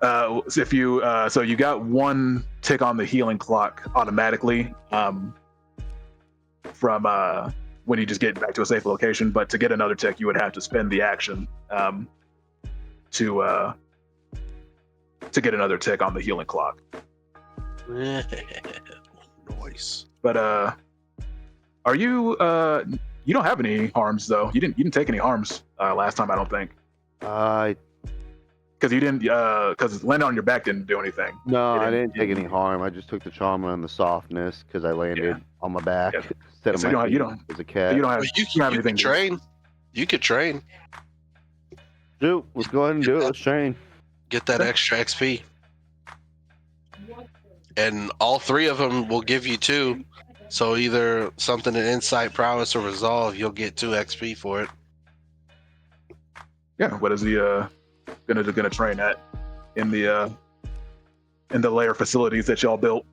A: So if you so you got 1 tick on the healing clock automatically from when you just get back to a safe location, but to get another tick you would have to spend the action to get another tick on the healing clock.
D: Nice.
A: But are you you don't have any harms though. You didn't take any harms last time, I don't think. Because you didn't because landing on your back didn't do anything.
E: No, I didn't take any harm. I just took the trauma and the softness because I landed on my back instead of my feet as a cat.
A: You don't have,
D: you
A: have anything.
D: Can train. You could train.
E: Dude, let's go ahead and do it. Let's train.
D: Get that extra XP. And all 3 of them will give you 2. So either something in insight, prowess, or resolve, you'll get 2 XP for it.
A: Yeah, what is he gonna train at in the lair facilities that y'all built?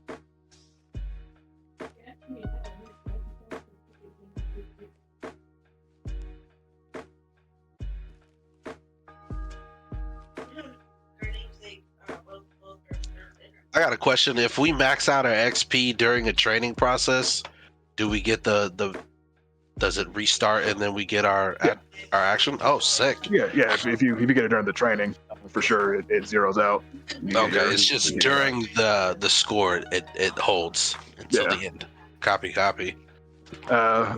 D: I got a question. If we max out our XP during a training process, do we get the does it restart and then we get our action? Oh, sick.
A: Yeah. If you get it during the training, for sure it zeroes out.
D: Okay, it's just during the score it holds until the end. Copy.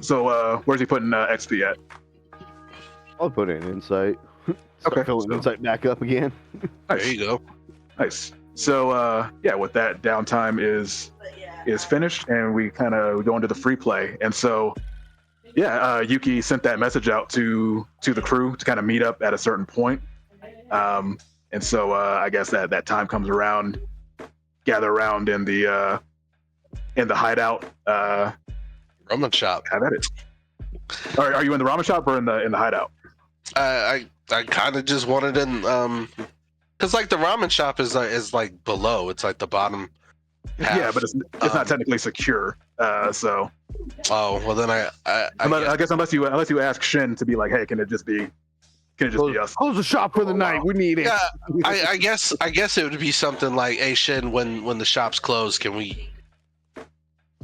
A: So where's he putting XP at?
E: I'll put it in insight. Start filling insight back up again.
A: Nice.
D: There you go.
A: Nice. So with that, downtime is finished, and we go into the free play. And so Yuki sent that message out to the crew to kind of meet up at a certain point. And so I guess that time comes around, gather around in the hideout.
D: Ramen shop.
A: Have at it. Are you in the ramen shop or in the hideout?
D: I kind of just wanted in because like the ramen shop is like below. It's like the bottom half.
A: Yeah, but it's not technically secure. So.
D: Oh well, then
A: I guess unless you ask Shin to be like, hey, can it just be us?
E: Close the shop for the night. We need it.
D: Yeah, I guess it would be something like, hey Shin, when the shop's closed, can we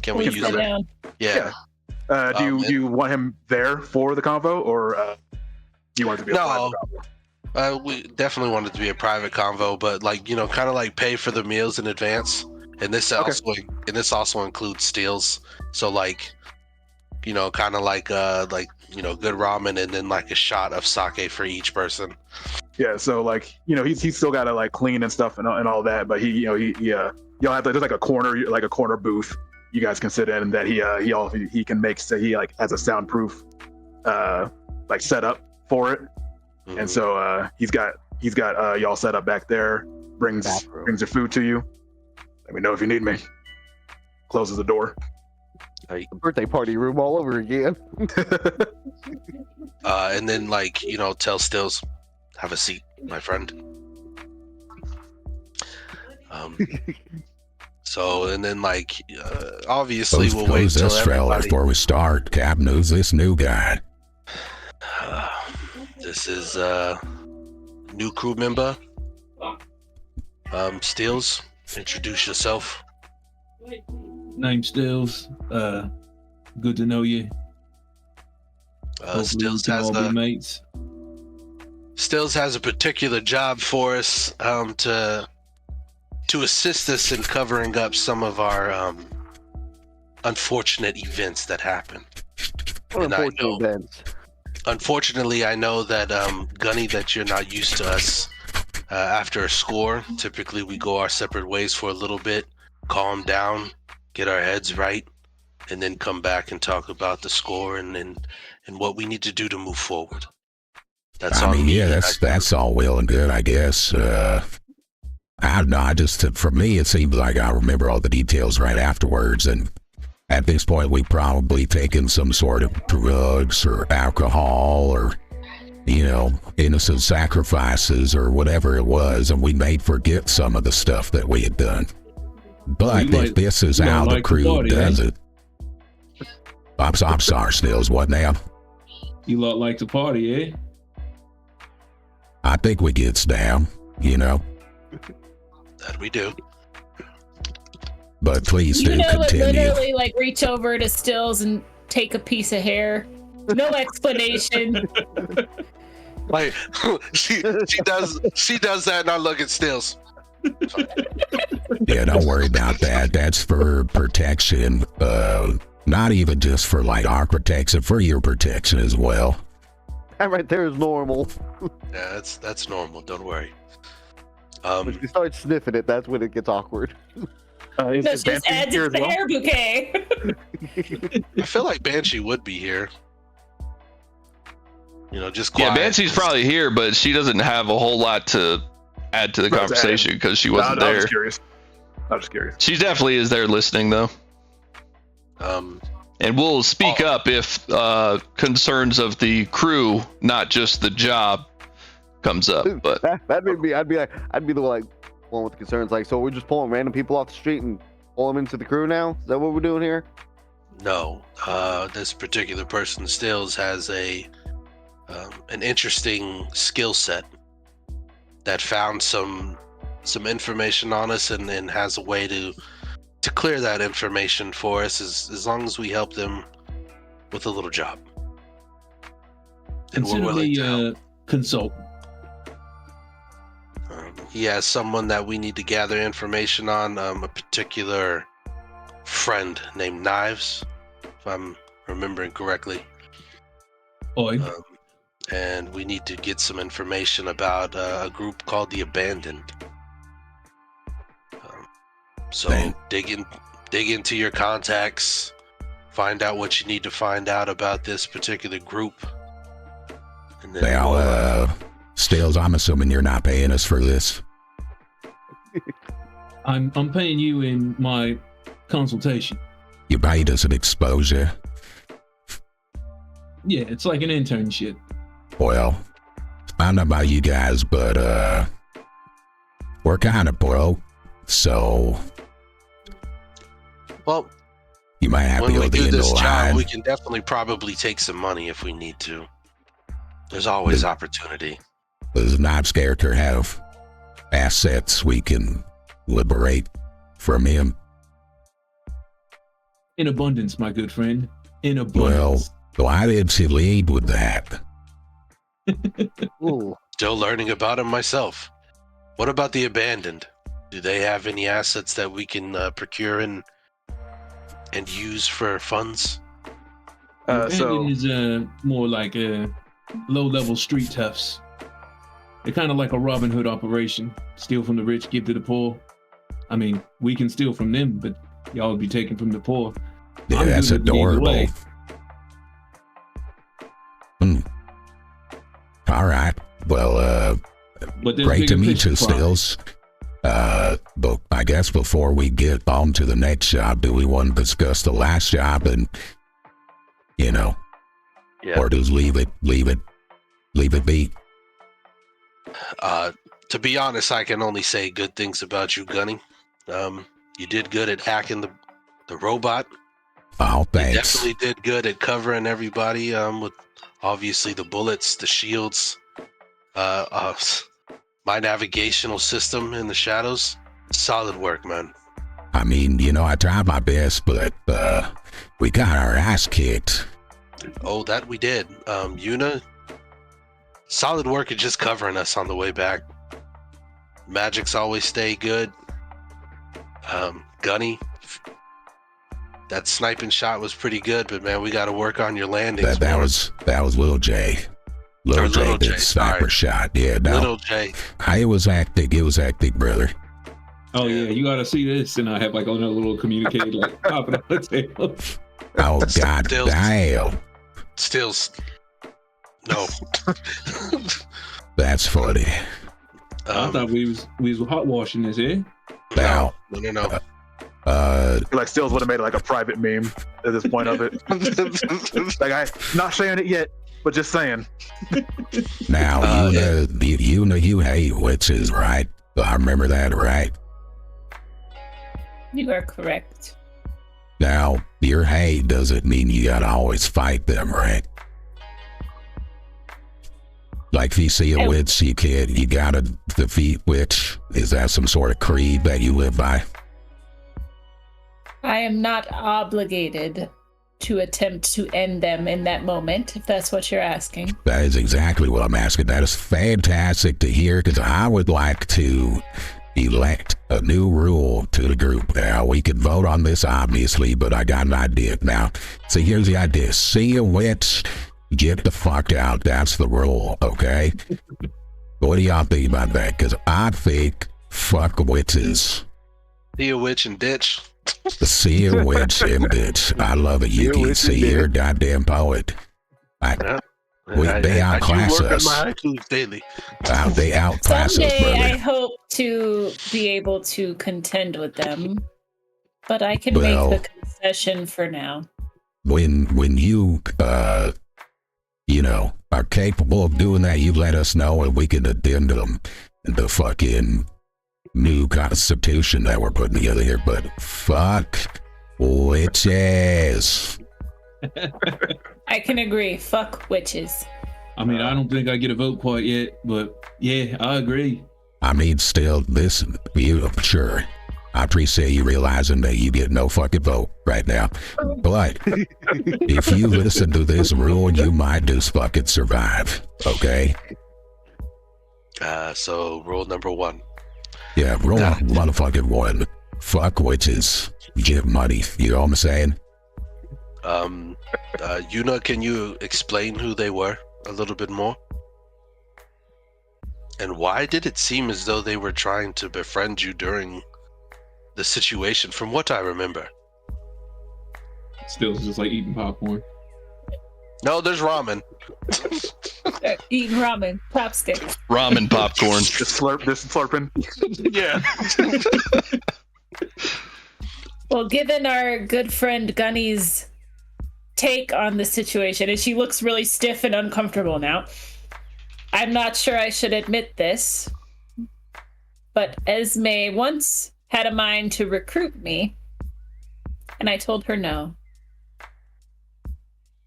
D: use it?
F: Down.
D: Yeah.
A: Do you want him there for the convo, or do you want it to be a private convo?
D: We definitely want it to be a private convo, but kind of like pay for the meals in advance. And this also includes steals. So kind of like good ramen and then like a shot of sake for each person.
A: Yeah. So he's still got to clean and stuff and all that, but y'all have there's a corner booth you guys can sit in that he can make, so he has a soundproof setup for it. Mm-hmm. And so he's got y'all set up back there, brings your food to you. Let me know if you need me. Closes the door.
E: Birthday party room all over again.
D: And then tell Stills, have a seat, my friend. So and then obviously we'll wait till everybody.
G: Before we start, Captain, who's this new guy?
D: This is new crew member. Steels, introduce yourself.
B: Name's Stills. Good to know you. Hopefully we
D: Stills
B: can
D: has
B: all be mates.
D: Stills has a particular job for us to assist us in covering up some of our unfortunate events that happened.
E: Unfortunate events.
D: Unfortunately, I know that Gunny, that you're not used to us. After a score, typically we go our separate ways for a little bit, calm down, get our heads right, and then come back and talk about the score and what we need to do to move forward. That's
G: I
D: on
G: mean,
D: me.
G: yeah, that's all well and good, I guess. I don't know. For me, it seems like I remember all the details right afterwards, and at this point, we probably taken some sort of drugs or alcohol or, innocent sacrifices or whatever it was, and we made forget some of the stuff that we had done. But if this is how the crew does it, I'm sorry, Stills. What now?
B: You lot like to party, eh?
G: I think we gets down,
D: That we do.
G: But please do continue.
F: Literally, like, reach over to Stills and take a piece of hair. No explanation.
D: Like she does that, and I look at Stills.
G: Yeah, don't worry about that. That's for protection. Not even just for like our protection, for your protection as well.
E: That right there is normal.
D: Yeah, that's normal. Don't worry.
E: When you start sniffing it, that's when it gets awkward.
F: No, she just adds it to the hair bouquet.
D: I feel like Banshee would be here. Just quiet.
C: Yeah, Banshee's probably here, but she doesn't have a whole lot to add to the conversation because she wasn't there.
A: I was just curious.
C: She definitely is there listening, though. And we'll speak up if concerns of the crew, not just the job, comes up. But
E: that'd be me. I'd be the one with the concerns. Like, so we're just pulling random people off the street and pull them into the crew now? Is that what we're doing here?
D: No. This particular person, Stills, has an interesting skill set that found some information on us and has a way to clear that information for us as long as we help them with a little job. And
B: consider
D: we're willing to
B: me
D: help.
B: Consult.
D: He has someone that we need to gather information on, a particular friend named Knives, if I'm remembering correctly.
B: Oi.
D: And we need to get some information about a group called the Abandoned. So dig into your contacts, find out what you need to find out about this particular group. And then
G: Stills, I'm assuming you're not paying us for this.
B: I'm paying you in my consultation.
G: You paid us an exposure.
B: Yeah, it's like an internship.
G: Well, I don't know about you guys, but we're kind of broke, so
D: well,
G: you might have to go to the end of the line.
D: We can definitely probably take some money if we need to. There's always opportunity.
G: Does Knob's character have assets we can liberate from him?
B: In abundance, my good friend. In abundance.
G: Well, why did she lead with that?
E: Ooh.
D: Still learning about him myself. What about the Abandoned? Do they have any assets that we can procure and use for funds?
B: Abandoned is more like low-level street toughs. They're kind of like a Robin Hood operation. Steal from the rich, give to the poor. I mean, we can steal from them, but y'all would be taking from the poor.
G: Yeah, that's adorable. All right. Well, great to meet you, Stills. But I guess before we get on to the next job, do we want to discuss the last job and, or just leave it be?
D: To be honest, I can only say good things about you, Gunny. You did good at hacking the robot.
G: Oh, thanks.
D: You definitely did good at covering everybody with obviously the bullets, the shields, my navigational system in the shadows. Solid work, man.
G: I mean, I tried my best, but we got our ass kicked.
D: Oh, that we did. Yuna, solid work at just covering us on the way back. Magics always stay good. Gunny, that sniping shot was pretty good, but man, we got to work on your landings.
G: That was Lil J. Lil J did sniper shot. Yeah, no.
D: Little J.
G: It was hectic. It was hectic, brother.
B: Oh yeah, you gotta see this, and I have like on a little communique like popping on the table.
G: Oh god damn.
D: Stills. No.
G: That's funny.
B: I thought we was hot washing this, eh?
G: Now,
D: No.
A: Like Stills would have made it like a private meme at this point of it. Like I'm not sharing it yet, but just saying.
G: now you hate witches, right? I remember that, right?
F: You are correct.
G: Now, your hate doesn't mean you gotta always fight them, right? Like if you see a witch, you gotta defeat witch. Is that some sort of creed that you live by?
F: I am not obligated to attempt to end them in that moment, if that's what you're asking.
G: That is exactly what I'm asking. That is fantastic to hear, because I would like to elect a new rule to the group. Now, we could vote on this, obviously, but I got an idea. Now, so here's the idea. See a witch, get the fuck out. That's the rule, okay? What do y'all think about that? Because I think fuck witches.
D: See a witch and ditch.
G: See a witch and bitch. I love it. You see, you're a goddamn poet. They outclass us.
D: My haikus daily.
G: They outclass us,
F: Someday
G: brother.
F: I hope to be able to contend with them, but I can
G: Well,
F: make the concession for now.
G: When you are capable of doing that, you let us know and we can addend them in the fucking new constitution that we're putting together here. But fuck witches.
F: I can agree. Fuck witches.
B: I mean, I don't think I get a vote quite yet, but yeah, I agree.
G: I mean, still, sure. I appreciate you realizing that you get no fucking vote right now. But if you listen to this rule, you might just fucking survive, okay?
D: So rule number 1.
G: Yeah, rule motherfucking 1. Fuck witches. Give money. You know what I'm saying?
D: Yuna, can you explain who they were a little bit more? And why did it seem as though they were trying to befriend you during the situation, from what I remember?
B: Still just like eating popcorn.
D: No, there's ramen.
F: Eating ramen, chopsticks.
C: Ramen popcorn.
A: Just slurping.
D: Yeah.
F: Well, given our good friend Gunny's take on the situation, and she looks really stiff and uncomfortable now, I'm not sure I should admit this, but Esme once had a mind to recruit me, and I told her no.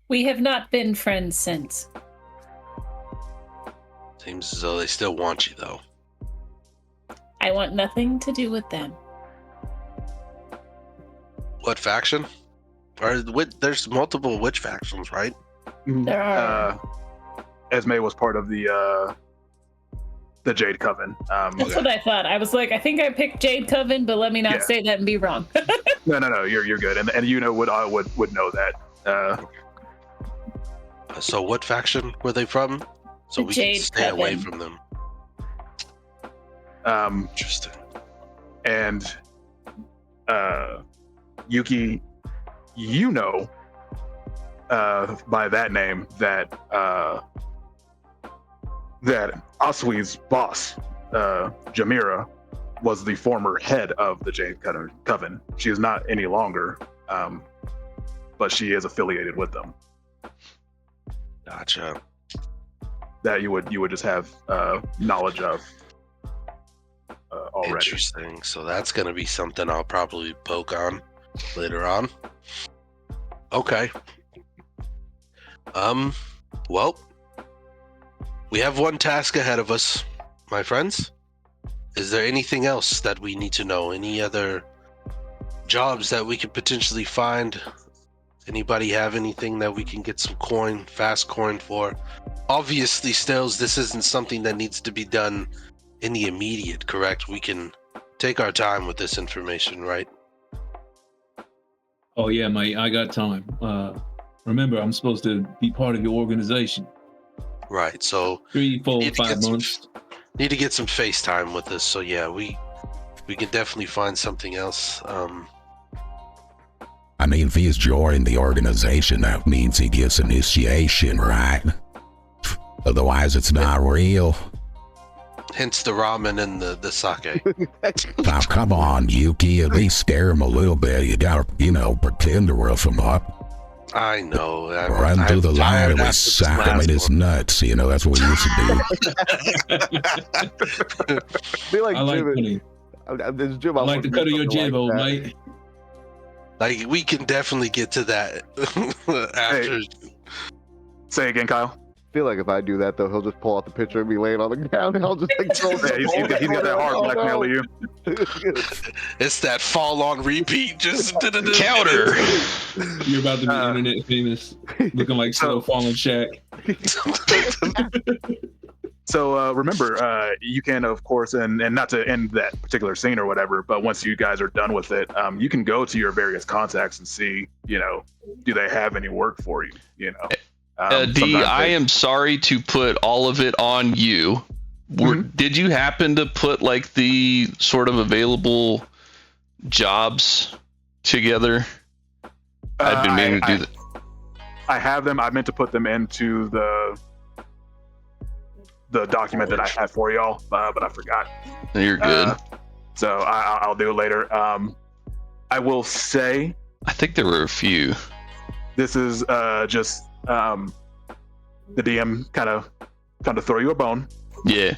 F: We have not been friends since.
D: Seems as though they still want you, though.
F: I want nothing to do with them.
D: What faction? Or there's multiple witch factions, right?
F: There are.
A: Esme was part of the Jade Coven.
F: That's what I thought. I was like, I think I picked Jade Coven, but let me not say that and be wrong.
A: No, you're good, and would know that.
D: So what faction were they from? So
F: The
D: we
F: Jade
D: can stay away
F: Coven.
D: from them. Interesting.
A: And Yuki, by that name that Asui's boss, Jamira, was the former head of the Jade Coven. She is not any longer, but she is affiliated with them.
D: Gotcha.
A: That you would just have knowledge of already.
D: Interesting. So that's going to be something I'll probably poke on later on. Okay. Well, we have one task ahead of us, my friends. Is there anything else that we need to know? Any other jobs that we could potentially find. Anybody have anything that we can get some fast coin for? Obviously, Stills, this isn't something that needs to be done in the immediate, correct? We can take our time with this information, right?
B: Oh yeah, mate, I got time. Remember, I'm supposed to be part of your organization.
D: Right. So
B: 3, 4,
D: need to
B: 5 months.
D: Need to get some FaceTime with us. So yeah, we can definitely find something else.
G: I mean, if he's joining the organization, that means he gets initiation, right? Otherwise, it's not real.
D: Hence the ramen and the sake.
G: Now, come on, Yuki, at least scare him a little bit. You gotta, pretend to rough him up.
D: I know.
G: Run through the line and we sock him in his nuts. That's what we used to do.
B: I like funny. I like the cut of your jib, old mate.
D: Like, we can definitely get to that after.
A: Hey. Say again, Kyle.
E: I feel like if I do that, though, he'll just pull out the picture and be laying on the ground, and I'll just like throw
A: Yeah, he's got that hard blackmail to you.
D: It's that fall on repeat. Just
C: Counter.
B: You're about to be internet famous, looking like Slow Fallen Shaq.
A: So remember, you can, of course, and not to end that particular scene or whatever, but once you guys are done with it, you can go to your various contacts and see, do they have any work for you?
C: D, I am sorry to put all of it on you. Did you happen to put like the sort of available jobs together? I've been meaning to do that.
A: I have them. I meant to put them into the document that I had for y'all, but I forgot.
C: You're good.
A: So I'll do it later. I will say,
C: I think there were a few.
A: This is just the DM kind of throw you a bone.
C: Yeah.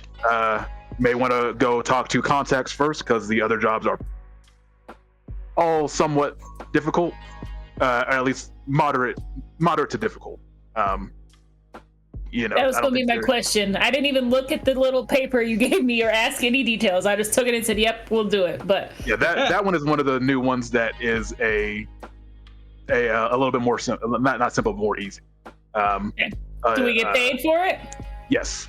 A: May want to go talk to contacts first, because the other jobs are all somewhat difficult, or at least moderate to difficult.
F: That was going to be my question. I didn't even look at the little paper you gave me or ask any details. I just took it and said, "Yep, we'll do it." But
A: yeah, that one is one of the new ones that is a little bit more simple, not simple, more easy.
F: Okay. Do we get paid for it?
A: Yes.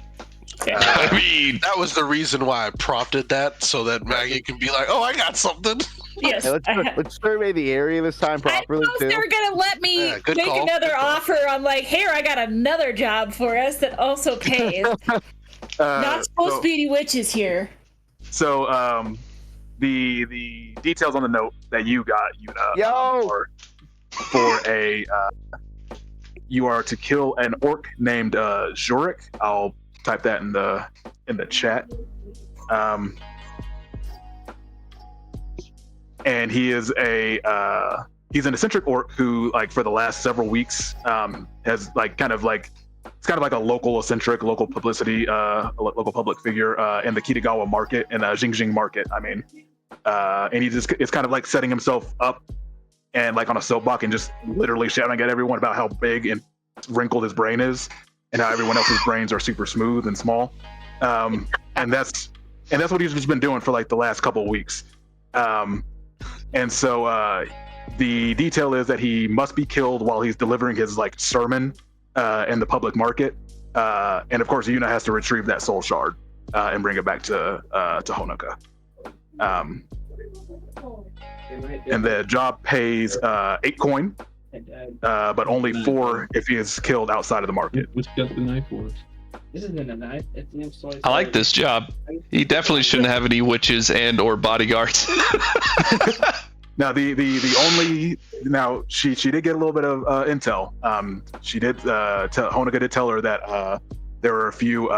F: Okay.
C: I mean,
D: that was the reason why I prompted that, so that Maggie can be like, "Oh, I got something."
F: Yes.
E: Hey, let's survey the area this time properly.
F: I know
E: too.
F: they were gonna let me make another offer. I'm like, "Here, I got another job for us that also pays." Not supposed to be any witches here.
A: So, the details on the note that you got, for a you are to kill an orc named Zurich. I'll type that in the chat. And he is he's an eccentric orc who, like, for the last several weeks has it's kind of like a local publicity, local public figure in the Kitagawa market, in Xingjing market. And he just is kind of like setting himself up and like on a soapbox and just literally shouting at everyone about how big and wrinkled his brain is, and how everyone else's brains are super smooth and small. And that's what he's just been doing for like the last couple of weeks. And so the detail is that he must be killed while he's delivering his like sermon in the public market. And of course, Yuna has to retrieve that soul shard and bring it back to Honoka. And the job pays 8 coin, but only 4 if he is killed outside of the market.
B: Which got the knife for us?
J: This isn't a knife. It's an story.
C: I like this job. He definitely shouldn't have any witches and or bodyguards.
A: Now she did get a little bit of intel. She did Honoka did tell her that there were a few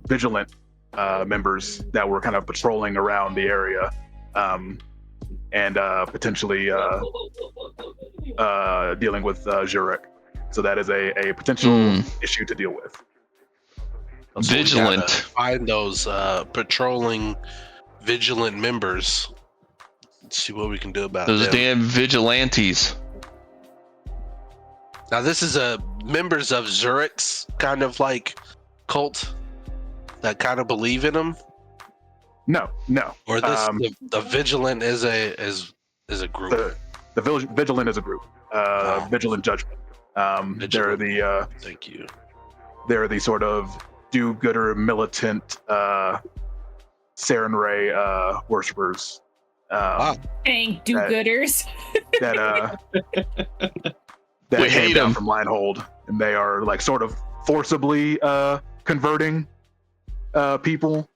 A: vigilant members that were kind of patrolling around the area, and potentially dealing with Zurich. So that is a potential issue to deal with.
D: So
C: vigilant.
D: Find those patrolling vigilant members. Let's see what we can do about
C: those
D: them.
C: damn vigilantes.
D: Now this is members of Zurich's kind of like cult that kind of believe in him.
A: No.
D: Or this the vigilant is Is a group.
A: The Vigilant is a group. Vigilant Judgment. They're the
D: Thank you.
A: they're the sort of do-gooder militant Sarenrae worshippers.
F: Dang do-gooders.
A: That
C: We
A: came
C: hate
A: down
C: 'em.
A: from Linehold, and they are like sort of forcibly converting people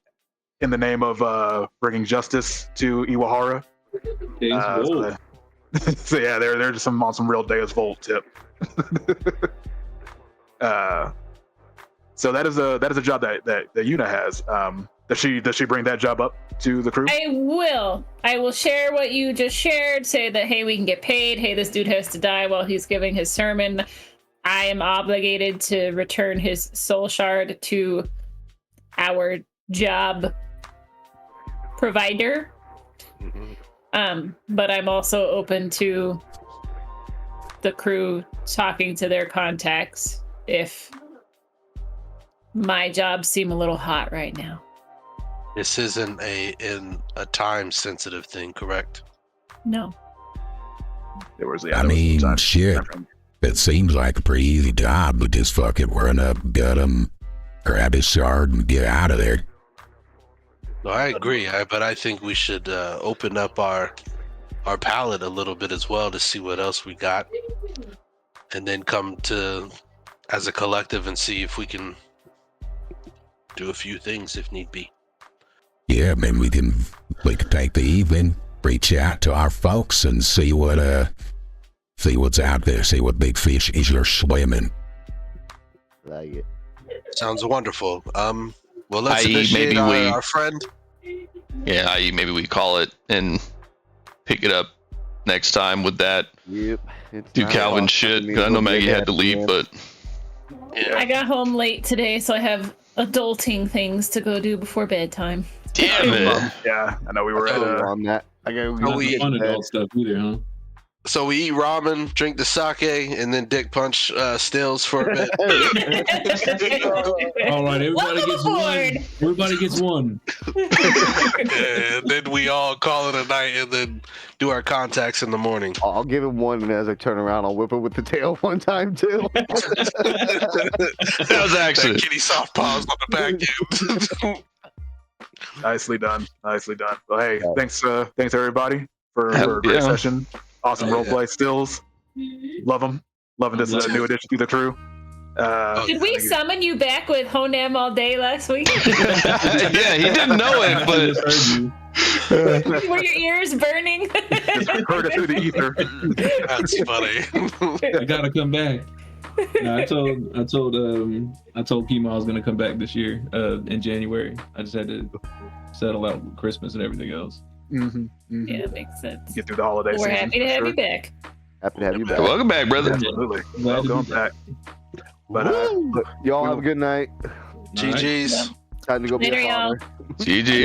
A: in the name of bringing justice to Iwahara. So yeah, they're just on some real Deus Volt tip. So that is a job that Yuna has. Does she bring that job up to the crew?
F: I will share what you just shared. Say that, hey, we can get paid. Hey, this dude has to die while he's giving his sermon. I am obligated to return his soul shard to our job provider. But I'm also open to the crew talking to their contacts if my jobs seem a little hot right now.
D: This isn't a time sensitive thing, correct?
F: No.
G: I mean, shit. It seems like a pretty easy job. We just fucking run up, gut him, grab his shard, and get out of there.
D: No, I agree, but I think we should open up our palette a little bit as well to see what else we got, and then come to as a collective and see if we can do a few things if need be.
G: Yeah, I mean, we can take the evening, reach out to our folks, and see what's out there, see what big fish are swimming.
E: Like it.
D: Sounds wonderful. Well, let's
C: I.e.,
D: initiate
C: maybe
D: our friend.
C: Yeah, i.e. maybe we call it and pick it up next time with that.
E: Yep.
C: Do Calvin shit. 'Cause I know Maggie had to leave, but
F: I got home late today, so I have adulting things to go do before bedtime.
C: damn it.
A: Yeah, I know we were
E: on that. I gotta go
D: we-
E: get
B: Fun
E: to bed.
B: adult stuff either, huh?
D: So we eat ramen, drink the sake, and then dick punch Stills for a bit.
B: All right, everybody
F: Welcome
B: gets
F: aboard.
B: one. Everybody gets one.
D: And then we all call it a night, and then do our contacts in the morning.
E: I'll give him one, and as I turn around, I'll whip it with the tail one time too.
C: That was
D: That
C: accident.
D: kitty soft paws on the back end.
A: nicely done. Well, hey, thanks everybody for
C: Hell
A: a great
C: yeah.
A: session. Awesome
D: Oh,
A: roleplay stills. Love them. Loving this new addition to the crew.
F: Did we summon you back with Honam all day last week?
C: Yeah, he didn't know it,
B: I
C: but
B: just heard you.
F: Were your ears burning?
A: Just heard it through the ether.
D: That's funny.
B: I gotta come back. No, I told Kima I was gonna come back this year, in January. I just had to settle out with Christmas and everything else.
F: Yeah, it makes sense.
A: Get through the holiday
F: We're
A: season.
F: happy to
A: for
F: have
A: sure.
F: you back.
E: Happy to have you back.
C: welcome back, brother.
A: Absolutely.
B: Glad to
A: Welcome
B: be back.
A: back. But
E: Y'all have a good night.
D: GG's.
E: Time to go be
F: Later,
E: a
F: y'all.
E: father.
C: GG.